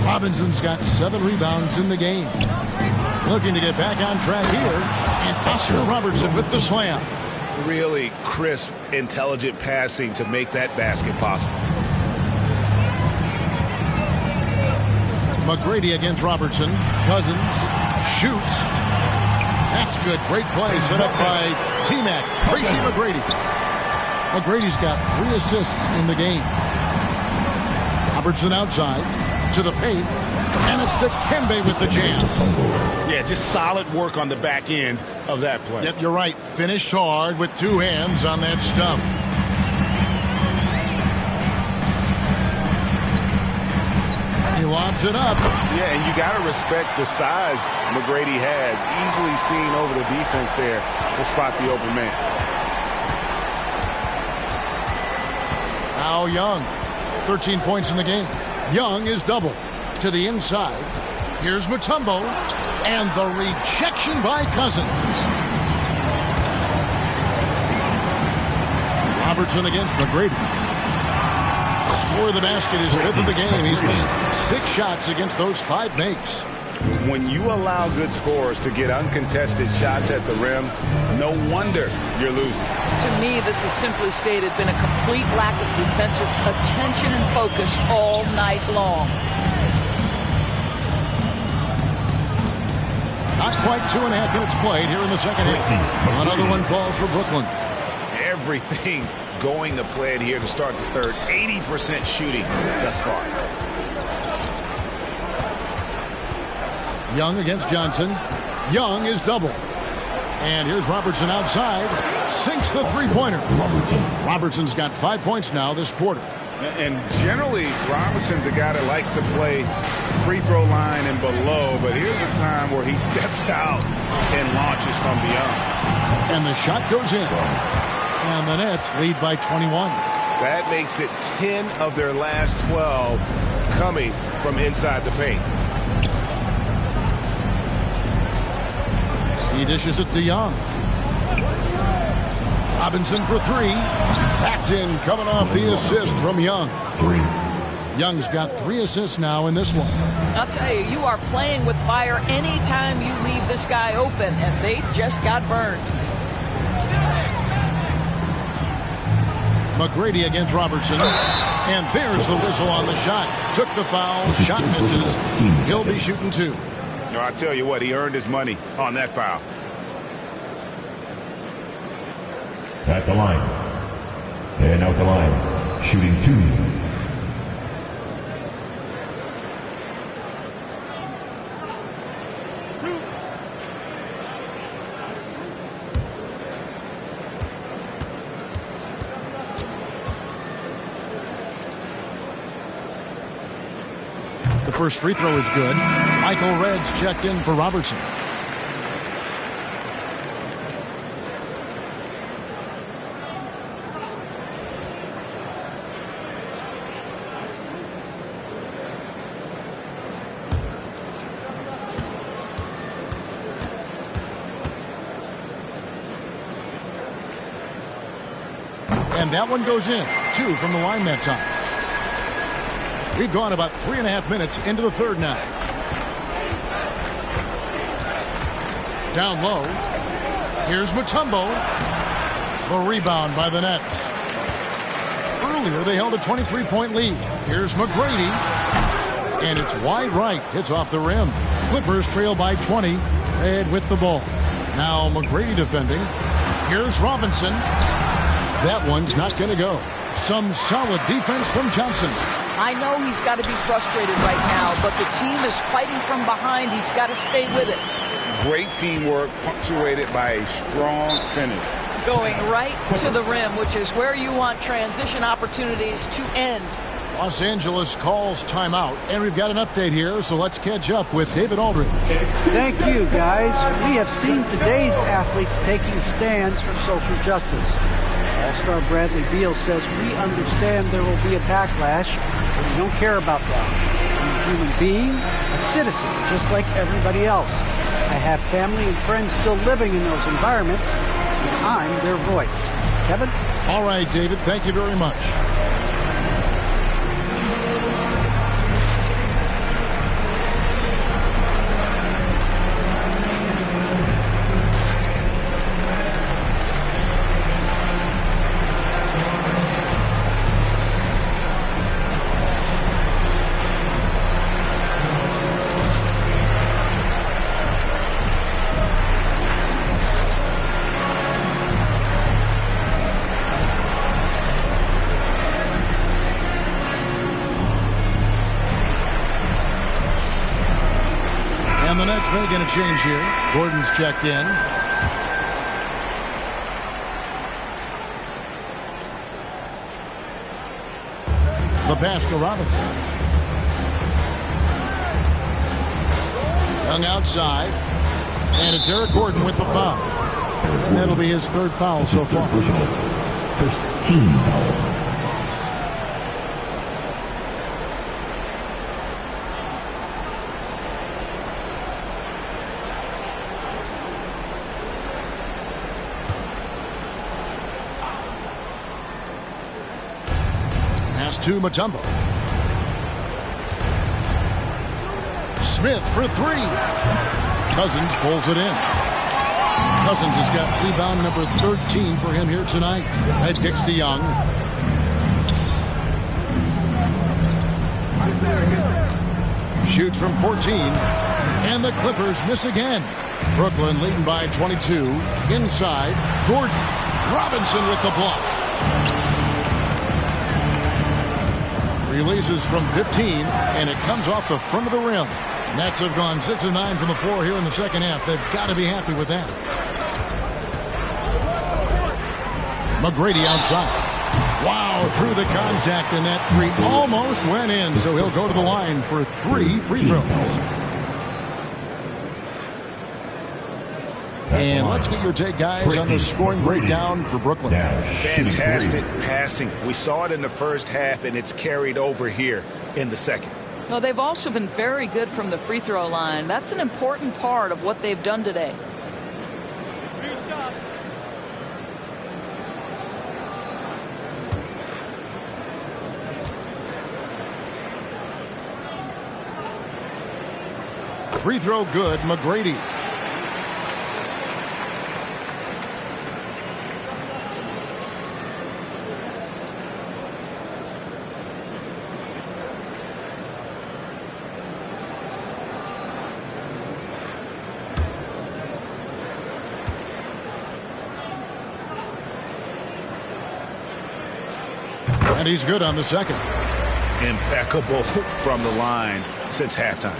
Robinson's got 7 rebounds in the game. Looking to get back on track here. And Oscar Robertson with the slam. Really crisp, intelligent passing to make that basket possible. McGrady against Robertson. Cousins shoots. That's good. Great play set up by T-Mac. Tracy McGrady. McGrady's got 3 assists in the game. Robertson outside to the paint. And it's Dikembe with the jam. Yeah, just solid work on the back end of that play. Yep, you're right. Finished hard with 2 hands on that stuff. He lobs it up. Yeah, and you got to respect the size McGrady has. Easily seen over the defense there to spot the open man. Now Young. 13 points in the game. Young is double. To the inside. Here's Mutombo. And the rejection by Cousins. Robertson against McGrady. Score of the basket is 5th of the game. He's missed 6 shots against those 5 makes. When you allow good scorers to get uncontested shots at the rim, no wonder you're losing. To me, this has simply stated been a complete lack of defensive attention and focus all night long. Not quite 2.5 minutes played here in the second half. Another one falls for Brooklyn. Everything going to plan here to start the third. 80% shooting thus far. Young against Johnson. Young is double. And here's Robertson outside. Sinks the three-pointer. Robertson's got 5 points now this quarter. And generally, Robertson's a guy that likes to play free throw line and below, but here's a time where he steps out and launches from beyond. And the shot goes in. And the Nets lead by 21. That makes it 10 of their last 12 coming from inside the paint. He dishes it to Young. Robinson for 3. Backed in, coming off the assist from Young. 3. Young's got 3 assists now in this one. I'll tell you, you are playing with fire anytime you leave this guy open, and they just got burned. McGrady against Robertson. And there's the whistle on the shot. Took the foul. Shot misses. He'll be shooting 2. No, I tell you what, he earned his money on that foul. At the line. And out the line. Shooting 2. The first free throw is good. Michael Red's checked in for Robertson. And that one goes in. 2 from the line that time. We've gone about 3.5 minutes into the third now. Down low. Here's Mutombo. The rebound by the Nets. Earlier, they held a 23-point lead. Here's McGrady. And it's wide right. Hits off the rim. Clippers trail by 20. Red with the ball. Now McGrady defending. Here's Robinson. That one's not going to go. Some solid defense from Johnson. I know he's got to be frustrated right now, but the team is fighting from behind. He's got to stay with it. Great teamwork punctuated by a strong finish. Going right to the rim, which is where you want transition opportunities to end. Los Angeles calls timeout, and we've got an update here, so let's catch up with David Aldridge. Thank you, guys. We have seen today's athletes taking stands for social justice. All-star Bradley Beal says, we understand there will be a backlash, but we don't care about that. I'm a human being, a citizen, just like everybody else. I have family and friends still living in those environments, and I'm their voice. Kevin? All right, David, thank you very much. Making a change here. Gordon's checked in. The pass to Robinson. Young outside. And it's Eric Gordon with the foul. And that'll be his third foul so far. First team foul. To Mutombo. Smith for 3. Cousins pulls it in. Cousins has got rebound number 13 for him here tonight. That kicks to Young. Shoots from 14. And the Clippers miss again. Brooklyn leading by 22. Inside, Gordon. Robinson with the block. Releases from 15, and it comes off the front of the rim. Nets have gone 6 of 9 from the floor here in the second half. They've got to be happy with that. McGrady outside. Wow, through the contact, and that 3 almost went in, so he'll go to the line for 3 free throws. And let's get your take, guys, on the scoring breakdown for Brooklyn. Fantastic passing. We saw it in the first half, and it's carried over here in the second. Well, they've also been very good from the free throw line. That's an important part of what they've done today. Free throw good, McGrady. And he's good on the second. Impeccable from the line since halftime.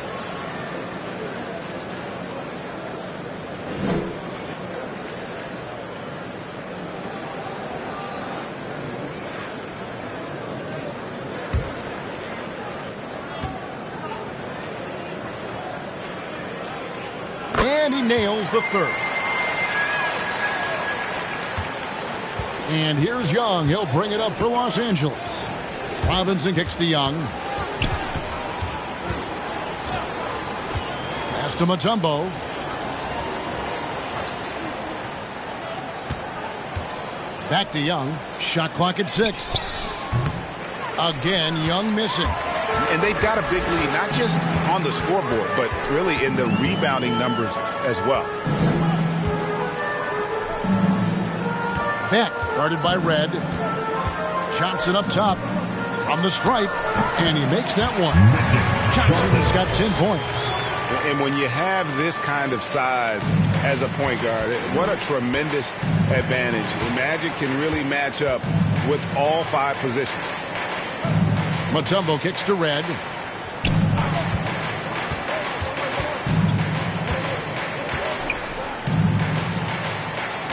And he nails the third. And here's Young. He'll bring it up for Los Angeles. Robinson kicks to Young. Pass to Mutombo. Back to Young. Shot clock at 6. Again, Young missing. And they've got a big lead, not just on the scoreboard, but really in the rebounding numbers as well. Beck, guarded by Red. Johnson up top from the stripe, and he makes that one. Johnson's got 10 points. And when you have this kind of size as a point guard, what a tremendous advantage. The Magic can really match up with all 5 positions. Mutombo kicks to Red.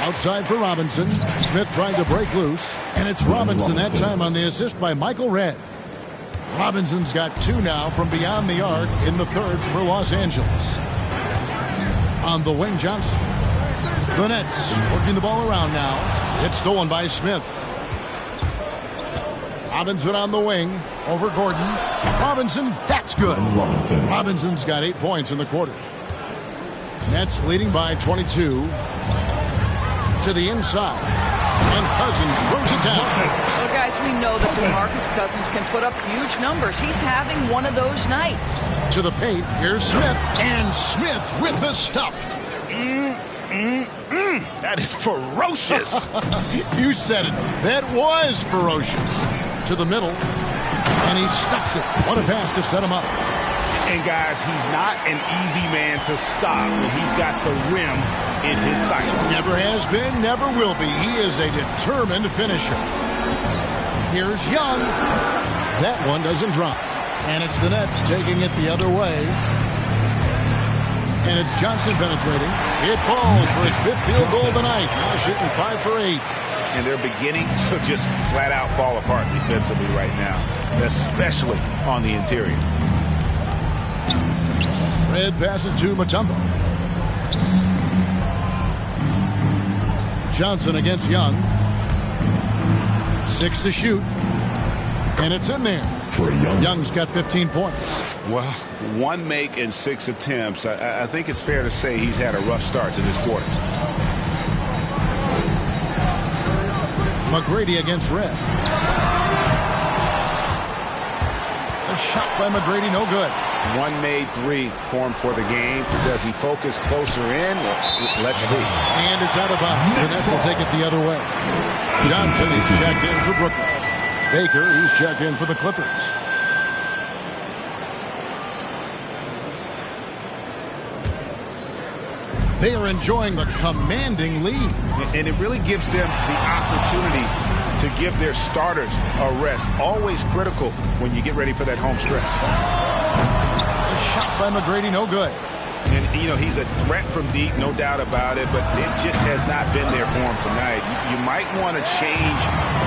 Outside for Robinson. Smith trying to break loose. And it's Robinson that time on the assist by Michael Red. Robinson's got 2 now from beyond the arc in the third for Los Angeles. On the wing, Johnson. The Nets working the ball around now. It's stolen by Smith. Robinson on the wing over Gordon. Robinson, that's good. Robinson's got 8 points in the quarter. Nets leading by 22. To the inside. And Cousins throws it down. Well, guys, we know that DeMarcus Cousins can put up huge numbers. He's having one of those nights. To the paint. Here's Smith. And Smith with the stuff. That is ferocious. You said it. That was ferocious. To the middle. And he stuffs it. What a pass to set him up. And guys, he's not an easy man to stop when he's got the rim in his sights. Never has been, never will be. He is a determined finisher. Here's Young. That one doesn't drop. And it's the Nets taking it the other way. And it's Johnson penetrating. It falls for his 5th field goal of the night. Now shooting 5 for 8. And they're beginning to just flat out fall apart defensively right now, especially on the interior. Red passes to Mutombo. Johnson against Young. 6 to shoot. And it's in there. Young's got 15 points. Well, 1 make and 6 attempts. I think it's fair to say he's had a rough start to this quarter. McGrady against Red. A shot by McGrady, no good. 1 made 3 formed for the game. Does he focus closer in? Let's see. And it's out of bounds. The Nets will take it the other way. Johnson, he's checked in for Brooklyn. Baker, he's checked in for the Clippers. They are enjoying a commanding lead. And it really gives them the opportunity to give their starters a rest. Always critical when you get ready for that home stretch. A shot by McGrady, no good. And, you know, he's a threat from deep, no doubt about it, but it just has not been there for him tonight. You might want to change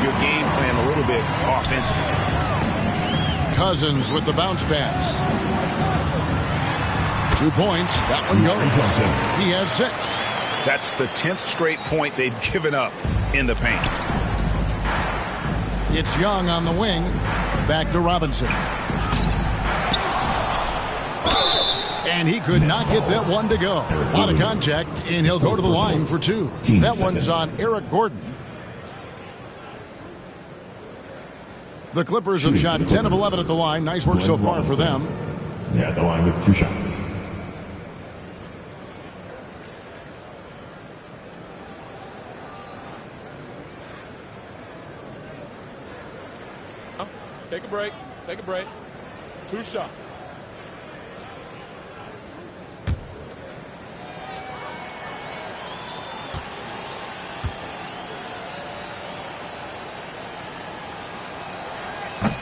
your game plan a little bit offensively. Cousins with the bounce pass. 2 points. That one goes. He has 6. That's the 10th straight point they've given up in the paint. It's Young on the wing. Back to Robinson. And he could not get that one to go. Out of contact, and he'll go to the line for 2. That one's on Eric Gordon. The Clippers have shot 10 of 11 at the line. Nice work so far for them. Yeah, at the line with 2 shots. Take a break. Take a break. 2 shots.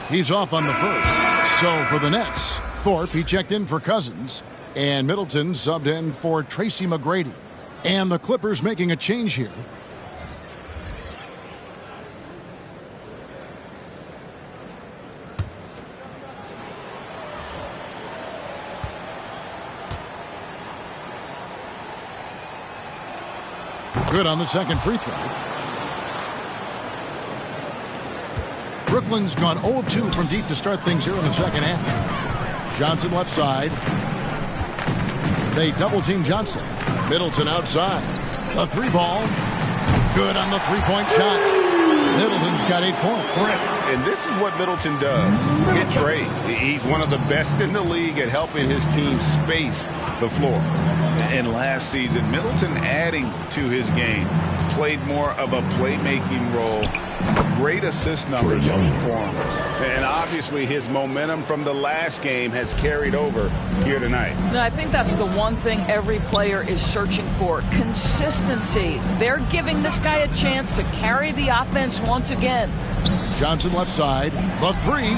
He's off on the first. So for the Nets, Thorpe, he checked in for Cousins. And Middleton subbed in for Tracy McGrady. And the Clippers making a change here. Good on the second free throw. Brooklyn's gone 0 of 2 from deep to start things here in the second half. Johnson left side. They double team Johnson. Middleton outside. The 3 ball. Good on the 3-point shot. Middleton's got 8 points. And this is what Middleton does. Hit trays. He's one of the best in the league at helping his team space the floor. And last season, Middleton adding to his game, played more of a playmaking role. Great assist numbers for him. And obviously his momentum from the last game has carried over here tonight. No, I think that's the one thing every player is searching for. Consistency. They're giving this guy a chance to carry the offense once again. Johnson left side. The three.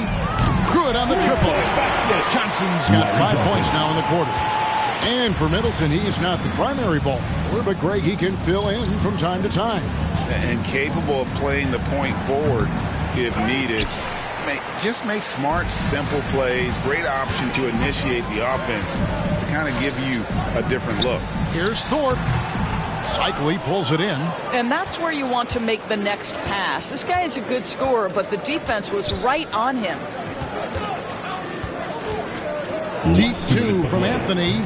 Good on the triple. Johnson's got 5 points now in the quarter. And for Middleton, he's not the primary ball handler, but Greg, he can fill in from time to time. And capable of playing the point forward if needed. Just make smart, simple plays. Great option to initiate the offense to kind of give you a different look. Here's Thorpe. Cycli pulls it in. And that's where you want to make the next pass. This guy is a good scorer, but the defense was right on him. Deep two from Anthony.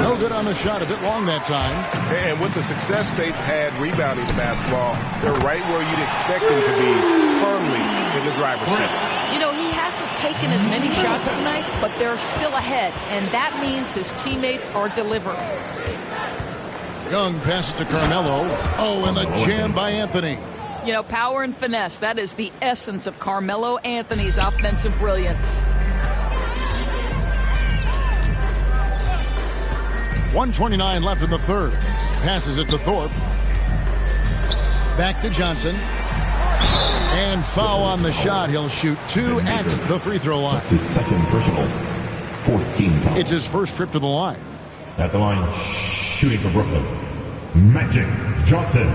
No good on the shot. A bit long that time. And with the success they've had rebounding the basketball, they're right where you'd expect them to be, firmly in the driver's seat. You know, he hasn't taken as many shots tonight, but they're still ahead, and that means his teammates are delivering. Young passes to Carmelo. Oh, and the jam by Anthony. You know, power and finesse, that is the essence of Carmelo Anthony's offensive brilliance. 1:29 left in the third. Passes it to Thorpe. Back to Johnson. And foul on the shot. He'll shoot 2 at the free throw line. That's his second personal. 4th team foul. It's his first trip to the line. At the line, shooting for Brooklyn, Magic Johnson.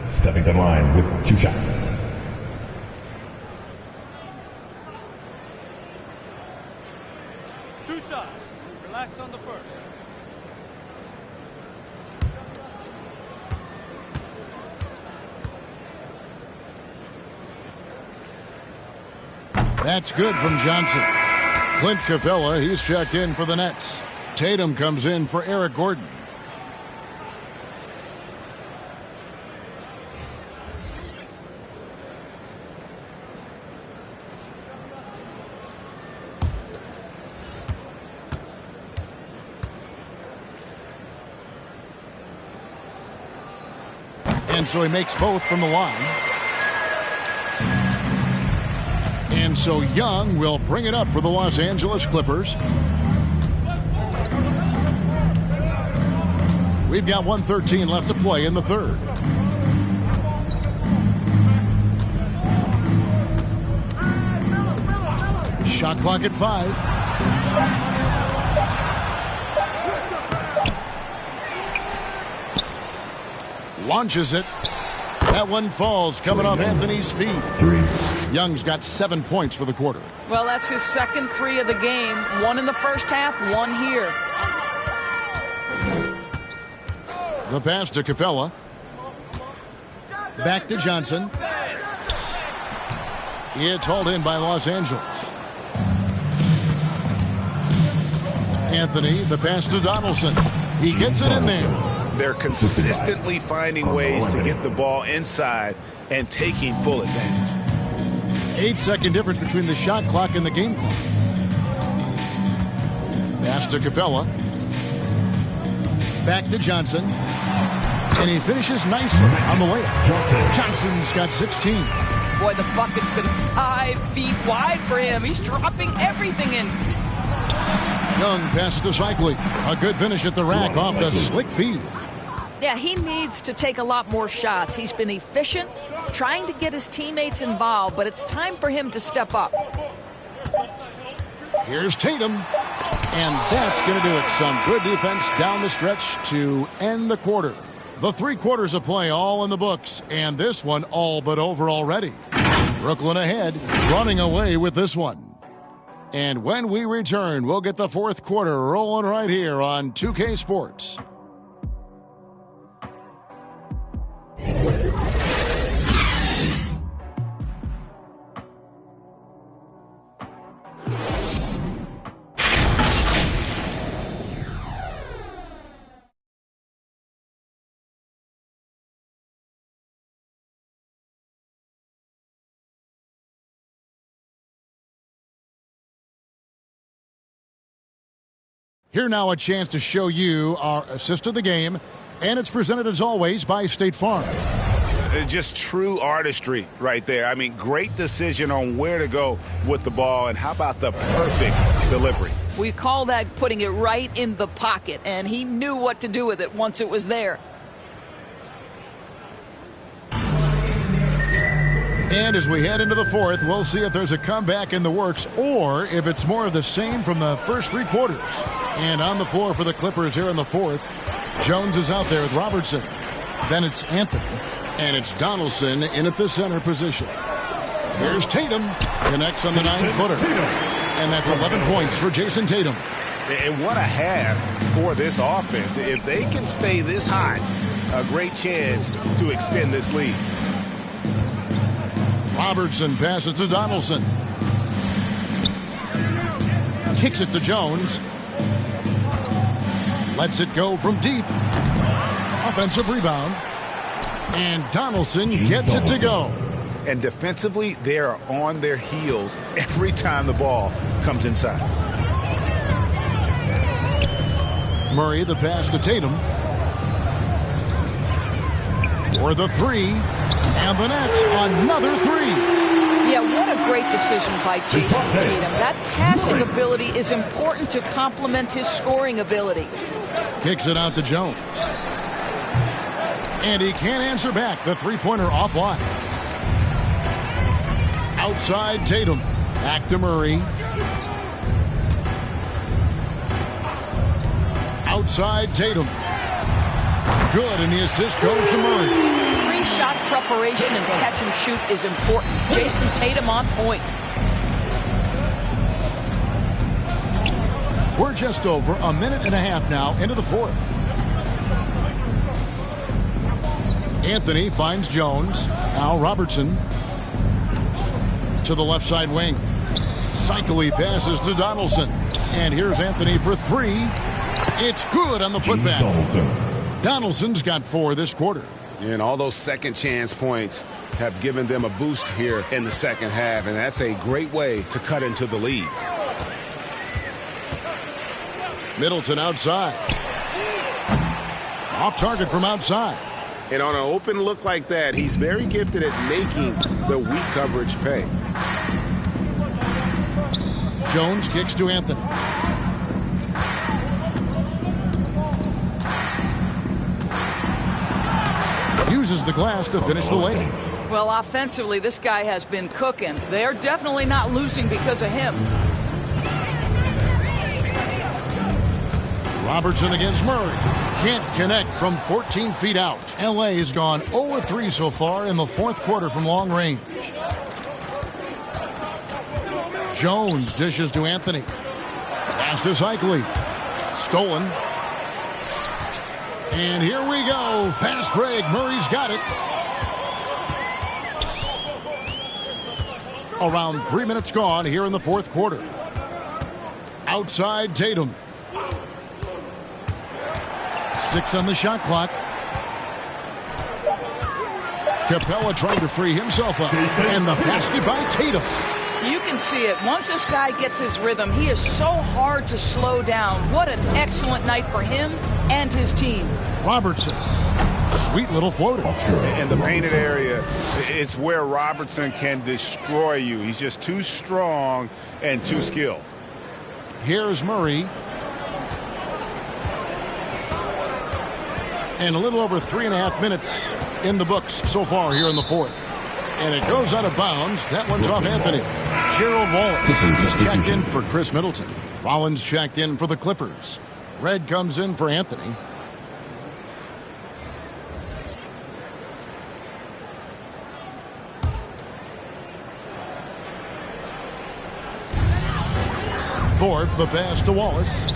Stepping to the line with 2 shots. Two shots. Relax on the first. That's good from Johnson. Clint Capella, he's checked in for the Nets. Tatum comes in for Eric Gordon. And so he makes both from the line. And so Young will bring it up for the Los Angeles Clippers. We've got 1:13 left to play in the third. Shot clock at 5. Launches it. That one falls, coming off Anthony's feet. 3. Young's got 7 points for the quarter. Well, that's his second 3 of the game. 1 in the first half, 1 here. The pass to Capella. Back to Johnson. It's hauled in by Los Angeles. Anthony, the pass to Donaldson. He gets it in there. They're consistently finding ways to get the ball inside and taking full advantage. 8-second difference between the shot clock and the game clock. Pass to Capella. Back to Johnson. And he finishes nicely on the layup. Johnson's got 16. Boy, the bucket's been 5 feet wide for him. He's dropping everything in. Young passes to Cycli. A good finish at the rack off the slick feed. Yeah, he needs to take a lot more shots. He's been efficient, trying to get his teammates involved, but it's time for him to step up. Here's Tatum. And that's going to do it. Some good defense down the stretch to end the quarter. The 3 quarters of play all in the books, and this one all but over already. Brooklyn ahead, running away with this one. And when we return, we'll get the 4th quarter rolling right here on 2K Sports. Here now a chance to show you our assist of the game, and it's presented as always by State Farm. Just true artistry right there. I mean, great decision on where to go with the ball, and how about the perfect delivery? We call that putting it right in the pocket, and he knew what to do with it once it was there. And as we head into the fourth, we'll see if there's a comeback in the works or if it's more of the same from the first three quarters. And on the floor for the Clippers here in the fourth, Jones is out there with Robertson. Then it's Anthony. And it's Donaldson in at the center position. Here's Tatum. Connects on the 9-footer. And that's 11 points for Jason Tatum. And what a half for this offense. If they can stay this high, a great chance to extend this lead. Robertson passes to Donaldson. Kicks it to Jones. Lets it go from deep. Offensive rebound. And Donaldson gets it to go. And defensively, they are on their heels every time the ball comes inside. Murray, the pass to Tatum. For the three. And the Nets, another three. Yeah, what a great decision by Jason Tatum. That passing ability is important to complement his scoring ability. Kicks it out to Jones. And he can't answer back. The three-pointer offline. Outside Tatum. Back to Murray. Outside Tatum. Good, and the assist goes to Murray. Shot preparation and catch and shoot is important. Jason Tatum on point. We're just over a minute and a half now into the fourth. Anthony finds Jones. Now Robertson to the left side wing. Cycly passes to Donaldson. And here's Anthony for three. It's good on the putback. Donaldson's got 4 this quarter. And all those second chance points have given them a boost here in the second half, and that's a great way to cut into the lead. Middleton outside. Off target from outside. And on an open look like that, he's very gifted at making the weak coverage pay. Jones kicks to Anthony. Uses the glass to finish the lane. Well, offensively, this guy has been cooking. They're definitely not losing because of him. Robertson against Murray. Can't connect from 14 feet out. L.A. has gone 0-3 so far in the fourth quarter from long range. Jones dishes to Anthony. Pass to Cycly. Stolen. And here we go. Fast break. Murray's got it. Around 3 minutes gone here in the fourth quarter. Outside Tatum. 6 on the shot clock. Capella trying to free himself up. And the basket by Tatum. You can see it. Once this guy gets his rhythm, he is so hard to slow down. What an excellent night for him and his team. Robertson. Sweet little floater. And the painted area is where Robertson can destroy you. He's just too strong and too skilled. Here's Murray. And a little over 3.5 minutes in the books so far here in the fourth. And it goes out of bounds. That one's off Anthony. Gerald Wallace. He's checked in for Chris Middleton. Rollins checked in for the Clippers. Red comes in for Anthony. Thorpe, the pass to Wallace.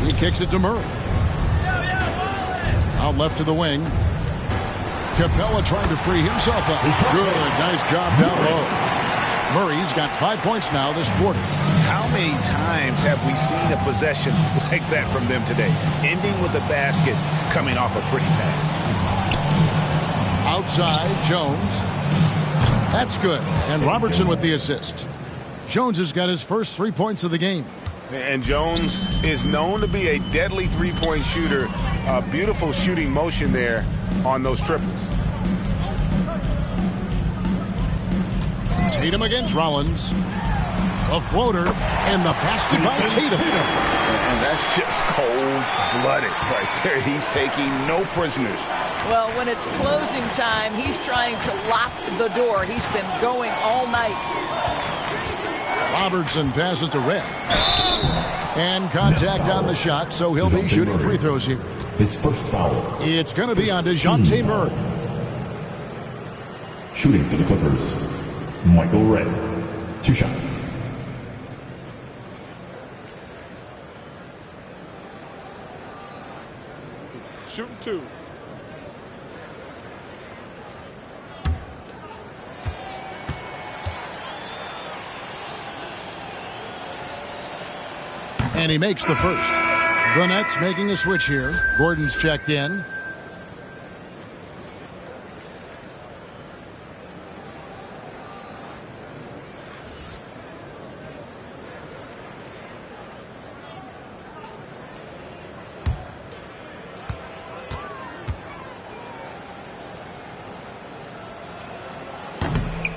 He kicks it to Murray. Out left to the wing. Capella trying to free himself up. Good. Nice job down low. Murray's got 5 points now this quarter. How many times have we seen a possession like that from them today? Ending with the basket coming off a pretty pass. Outside, Jones. That's good. And Robertson with the assist. Jones has got his first 3 points of the game. And Jones is known to be a deadly three-point shooter. A beautiful shooting motion there on those triples. Tatum against Rollins. A floater and the basket by Tatum. And that's just cold-blooded right there. He's taking no prisoners. Well, when it's closing time, he's trying to lock the door. He's been going all night. Robertson passes to Red. And contact on the shot, so he'll be shooting free throws here. His first foul. It's going to be on DeJounte Murray. Shooting for the Clippers, Michael Red. 2 shots. Shooting 2. And he makes the first. The Nets making a switch here. Gordon's checked in.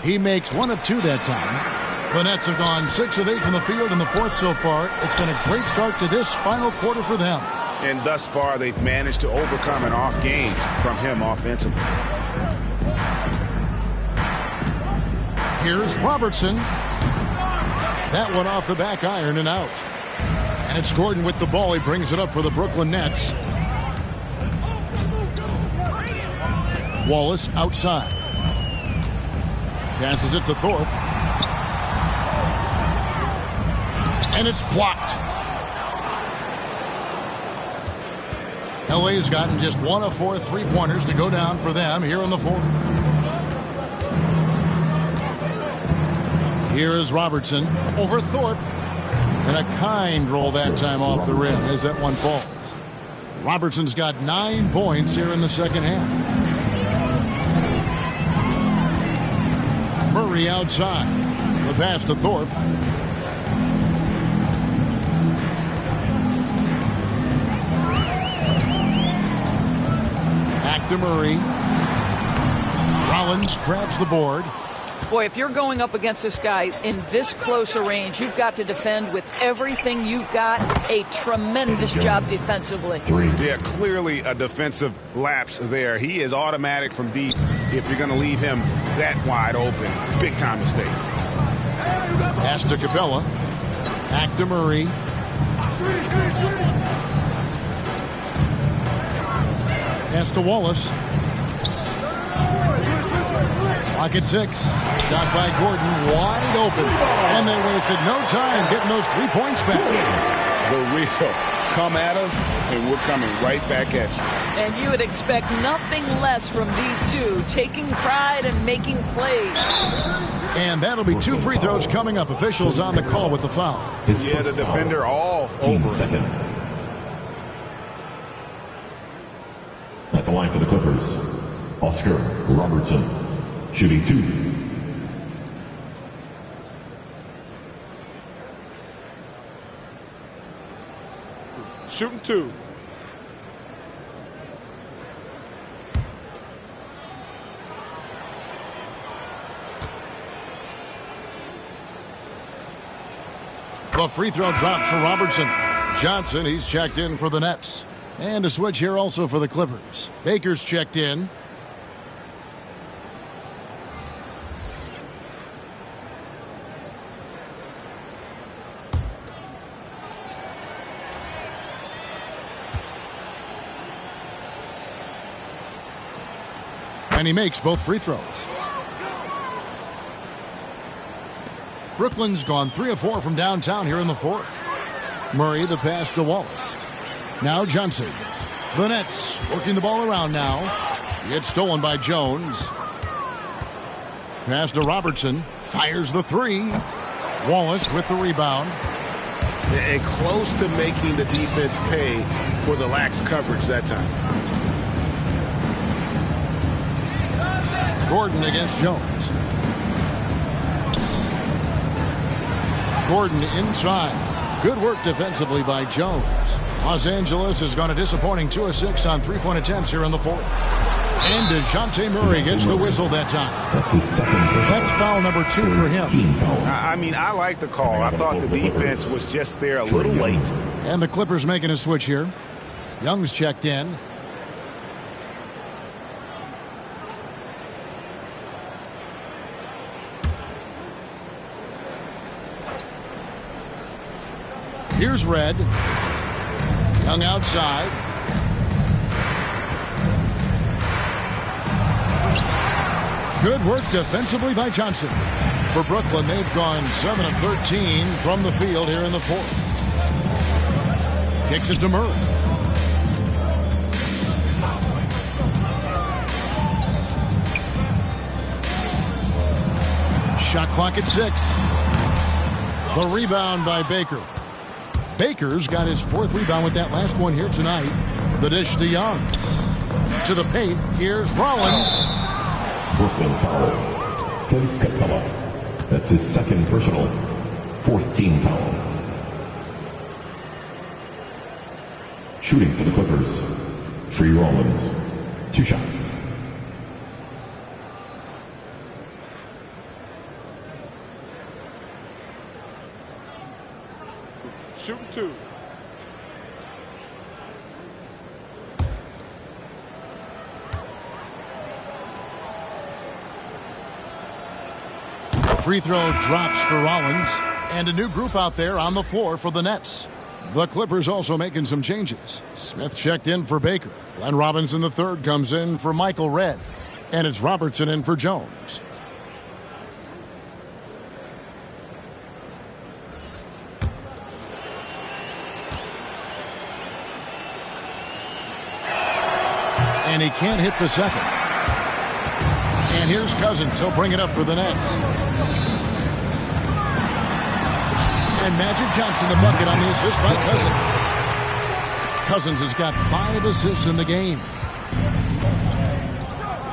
He makes 1 of 2 that time. The Nets have gone 6 of 8 from the field in the fourth so far. It's been a great start to this final quarter for them. And thus far, they've managed to overcome an off game from him offensively. Here's Robertson. That one off the back iron and out. And it's Gordon with the ball. He brings it up for the Brooklyn Nets. Wallace outside. Passes it to Thorpe. And it's blocked. LA's gotten just 1 of 4 3-pointers to go down for them here in the fourth. Here is Robertson over Thorpe. And a kind roll that time off the rim as that one falls. Robertson's got 9 points here in the second half. Murray outside. The pass to Thorpe. Back to Murray. Rollins grabs the board. Boy, if you're going up against this guy in this close a range, you've got to defend with everything you've got. A tremendous job defensively. Yeah, clearly a defensive lapse there. He is automatic from deep if you're going to leave him that wide open. Big time mistake. Pass to Capella. Back to Murray. Pass to Wallace. Clock at 6. Shot by Gordon, wide open. And they wasted no time getting those 3 points back. The real come at us, and we're coming right back at you. And you would expect nothing less from these two, taking pride and making plays. And that'll be 2 free throws coming up. Officials on the call with the foul. Yeah, the defender all over it. At the line for the Clippers, Oscar Robertson, shooting 2. Shooting 2. The free throw drops for Robertson. Johnson, he's checked in for the Nets. And a switch here also for the Clippers. Baker's checked in. And he makes both free throws. Brooklyn's gone 3 of 4 from downtown here in the fourth. Murray, the pass to Wallace. Now Johnson. The Nets working the ball around now. It's stolen by Jones. Pass to Robertson. Fires the 3. Wallace with the rebound. And close to making the defense pay for the lax coverage that time. Gordon against Jones. Gordon inside. Good work defensively by Jones. Los Angeles has gone a disappointing 2 of 6 on three-point attempts here in the fourth. And DeJounte Murray gets the whistle that time. That's his second. That's foul number 2 for him. Team foul. I mean, I like the call. I thought the defense was just there a little late. And the Clippers making a switch here. Young's checked in. Here's Red. Young outside. Good work defensively by Johnson. For Brooklyn, they've gone 7 of 13 from the field here in the fourth. Kicks it to Murray. Shot clock at 6. The rebound by Baker. Baker's got his 4th rebound with that last one here tonight. The dish to Young. To the paint, here's Rollins. Brooklyn foul. Clint Capella. That's his second personal. 4th team foul. Shooting for the Clippers. Tree Rollins. 2 shots. Shooting 2. Free throw drops for Rollins. And a new group out there on the floor for the Nets. The Clippers also making some changes. Smith checked in for Baker. Glenn Robinson III comes in for Michael Redd. And it's Robertson in for Jones. And he can't hit the second. And here's Cousins. He'll bring it up for the Nets. And Magic Johnson the bucket on the assist by Cousins. Cousins has got 5 assists in the game.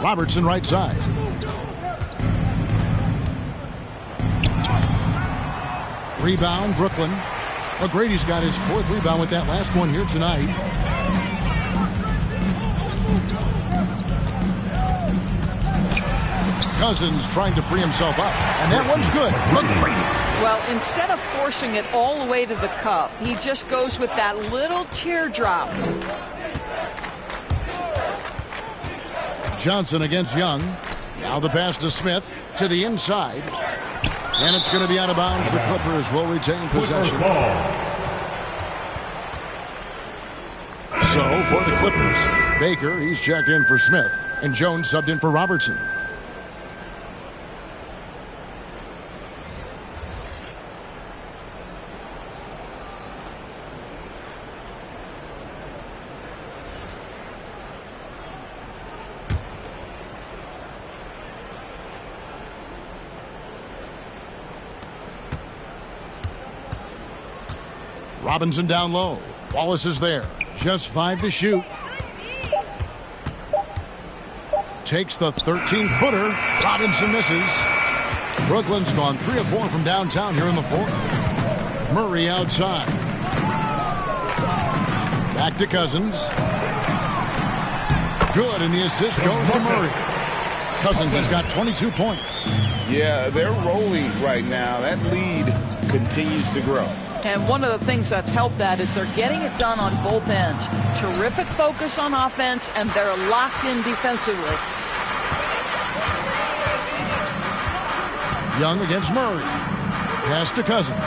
Robertson right side. Rebound Brooklyn. O'Grady's got his 4th rebound with that last one here tonight. Cousins trying to free himself up. And that one's good. O'Grady. Well, instead of forcing it all the way to the cup, he just goes with that little teardrop. Johnson against Young. Now the pass to Smith to the inside. And it's going to be out of bounds. The Clippers will retain possession. So for the Clippers, Baker, he's checked in for Smith. And Jones subbed in for Robertson. Robinson down low. Wallace is there. Just 5 to shoot. Takes the 13-footer. Robinson misses. Brooklyn's gone 3 of 4 from downtown here in the fourth. Murray outside. Back to Cousins. Good, and the assist goes to Murray. Cousins has got 22 points. Yeah, they're rolling right now. That lead continues to grow. And one of the things that's helped that is they're getting it done on both ends. Terrific focus on offense, and they're locked in defensively. Young against Murray. Pass to Cousins.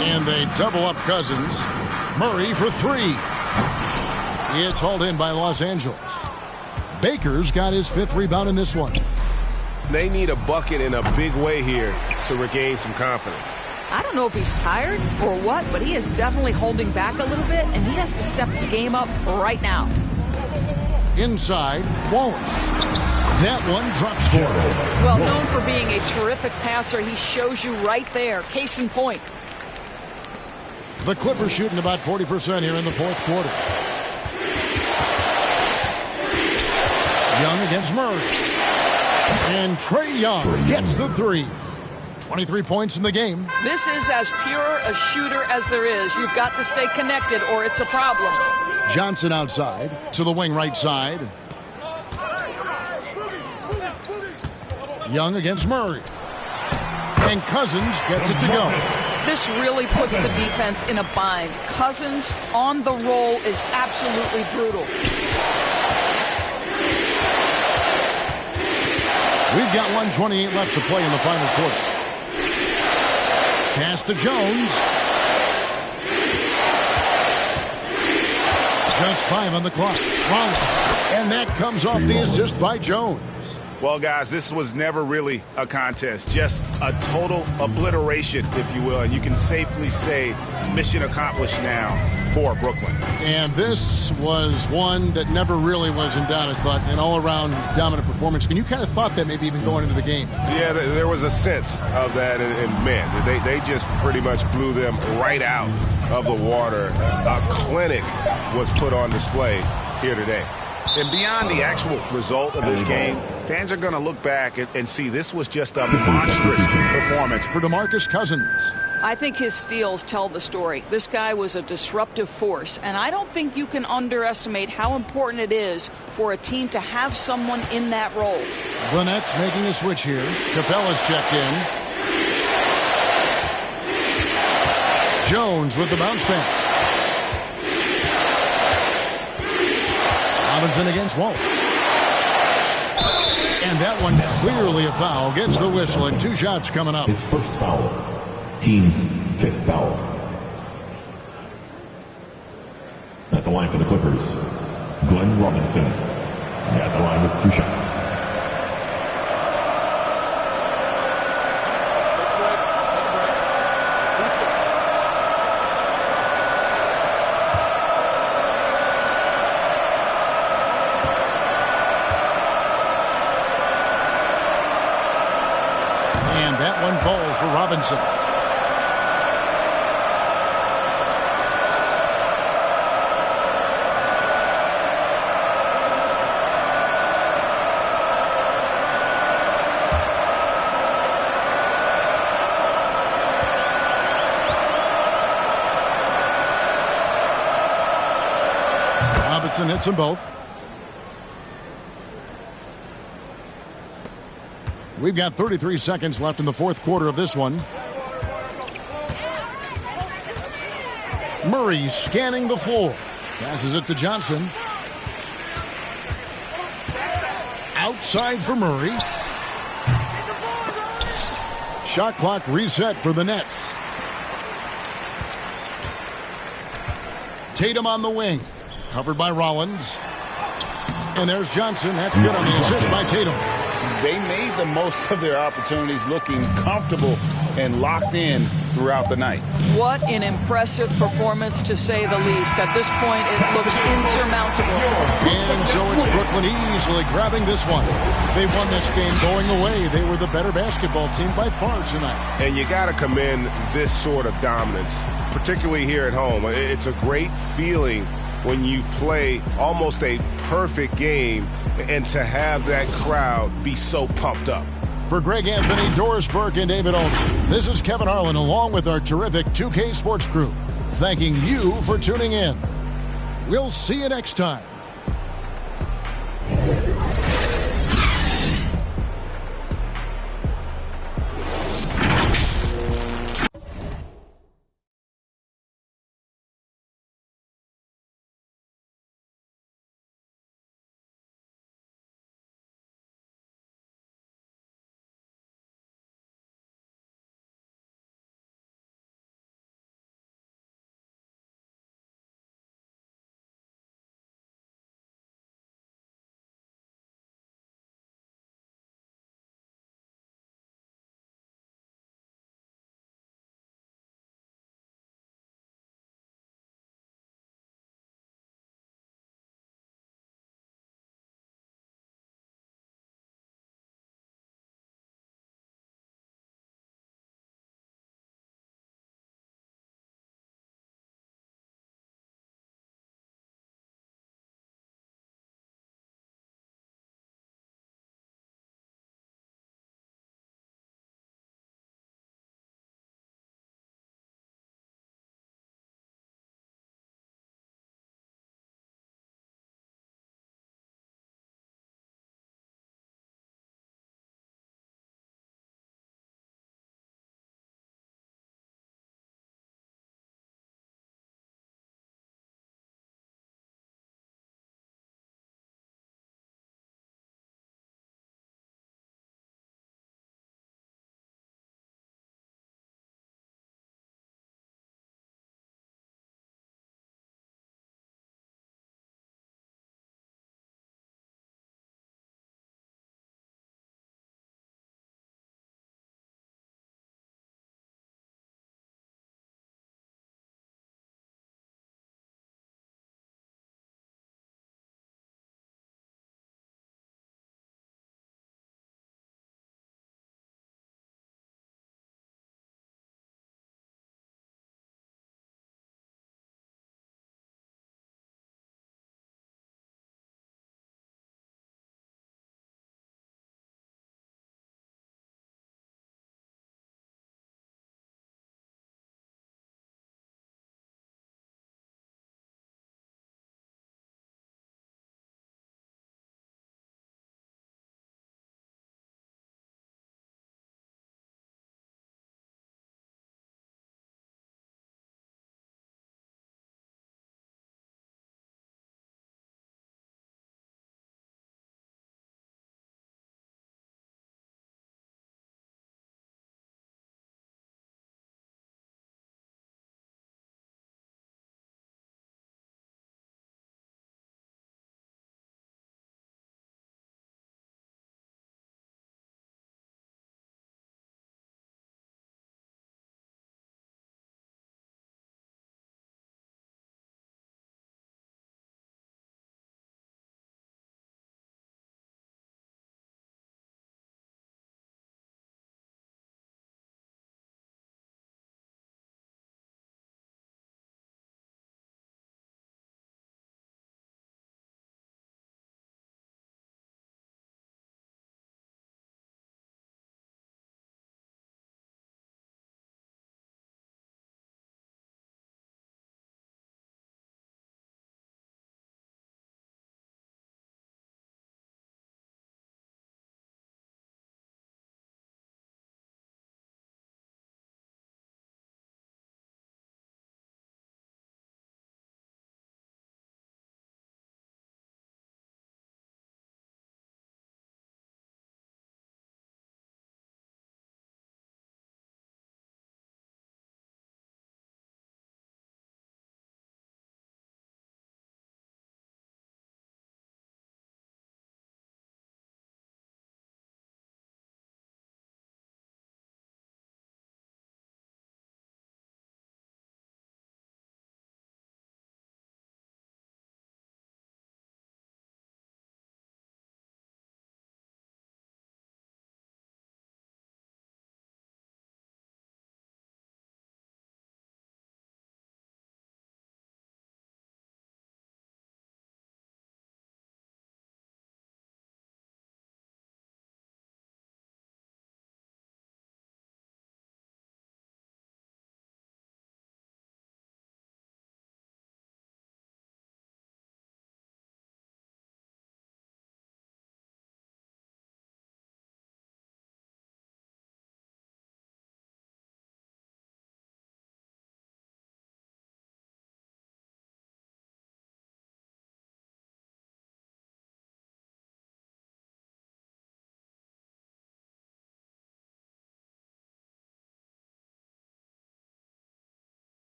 And they double up Cousins. Murray for 3. It's hauled in by Los Angeles. Baker's got his 5th rebound in this one. They need a bucket in a big way here to regain some confidence. I don't know if he's tired or what, but he is definitely holding back a little bit, and he has to step his game up right now. Inside, Wallace. That one drops for him. Well, known for being a terrific passer, he shows you right there. Case in point. The Clippers shooting about 40% here in the fourth quarter. Young against Murray. And Trae Young gets the 3. 23 points in the game. This is as pure a shooter as there is. You've got to stay connected or it's a problem. Johnson outside to the wing right side. Young against Murray. And Cousins gets it to go. This really puts the defense in a bind. Cousins on the roll is absolutely brutal. We've got 1:28 left to play in the final quarter. Pass to Jones. Just 5 on the clock. Rollins. And that comes off the assist by Jones. Well, guys, this was never really a contest, just a total obliteration, if you will. And you can safely say mission accomplished now for Brooklyn. And this was one that never really was in doubt, I thought, an all-around dominant performance. And you kind of thought that maybe even going into the game. Yeah, there was a sense of that. And man, they just pretty much blew them right out of the water. A clinic was put on display here today. And beyond the actual result of this game, fans are going to look back and see this was just a monstrous performance for DeMarcus Cousins. I think his steals tell the story. This guy was a disruptive force, and I don't think you can underestimate how important it is for a team to have someone in that role. The Nets making a switch here. Capella's checked in. Jones with the bounce pass. Robinson against Wallace. And that one clearly a foul. Gets the whistle and 2 shots coming up. His first foul. Team's 5th foul. At the line for the Clippers, Glenn Robinson. At the line with 2 shots. Falls for Robinson. Robinson hits them both. We've got 33 seconds left in the 4th quarter of this one. Murray scanning the floor. Passes it to Johnson. Outside for Murray. Shot clock reset for the Nets. Tatum on the wing. Covered by Rollins. And there's Johnson. That's good on the assist by Tatum. They made the most of their opportunities, looking comfortable and locked in throughout the night. What an impressive performance, to say the least. At this point, it looks insurmountable. And so it's Brooklyn easily grabbing this one. They won this game going away. They were the better basketball team by far tonight. And you got to commend this sort of dominance, particularly here at home. It's a great feeling when you play almost a perfect game and to have that crowd be so pumped up. For Greg Anthony, Doris Burke, and David Olson, this is Kevin Harlan along with our terrific 2K Sports crew, thanking you for tuning in. We'll see you next time.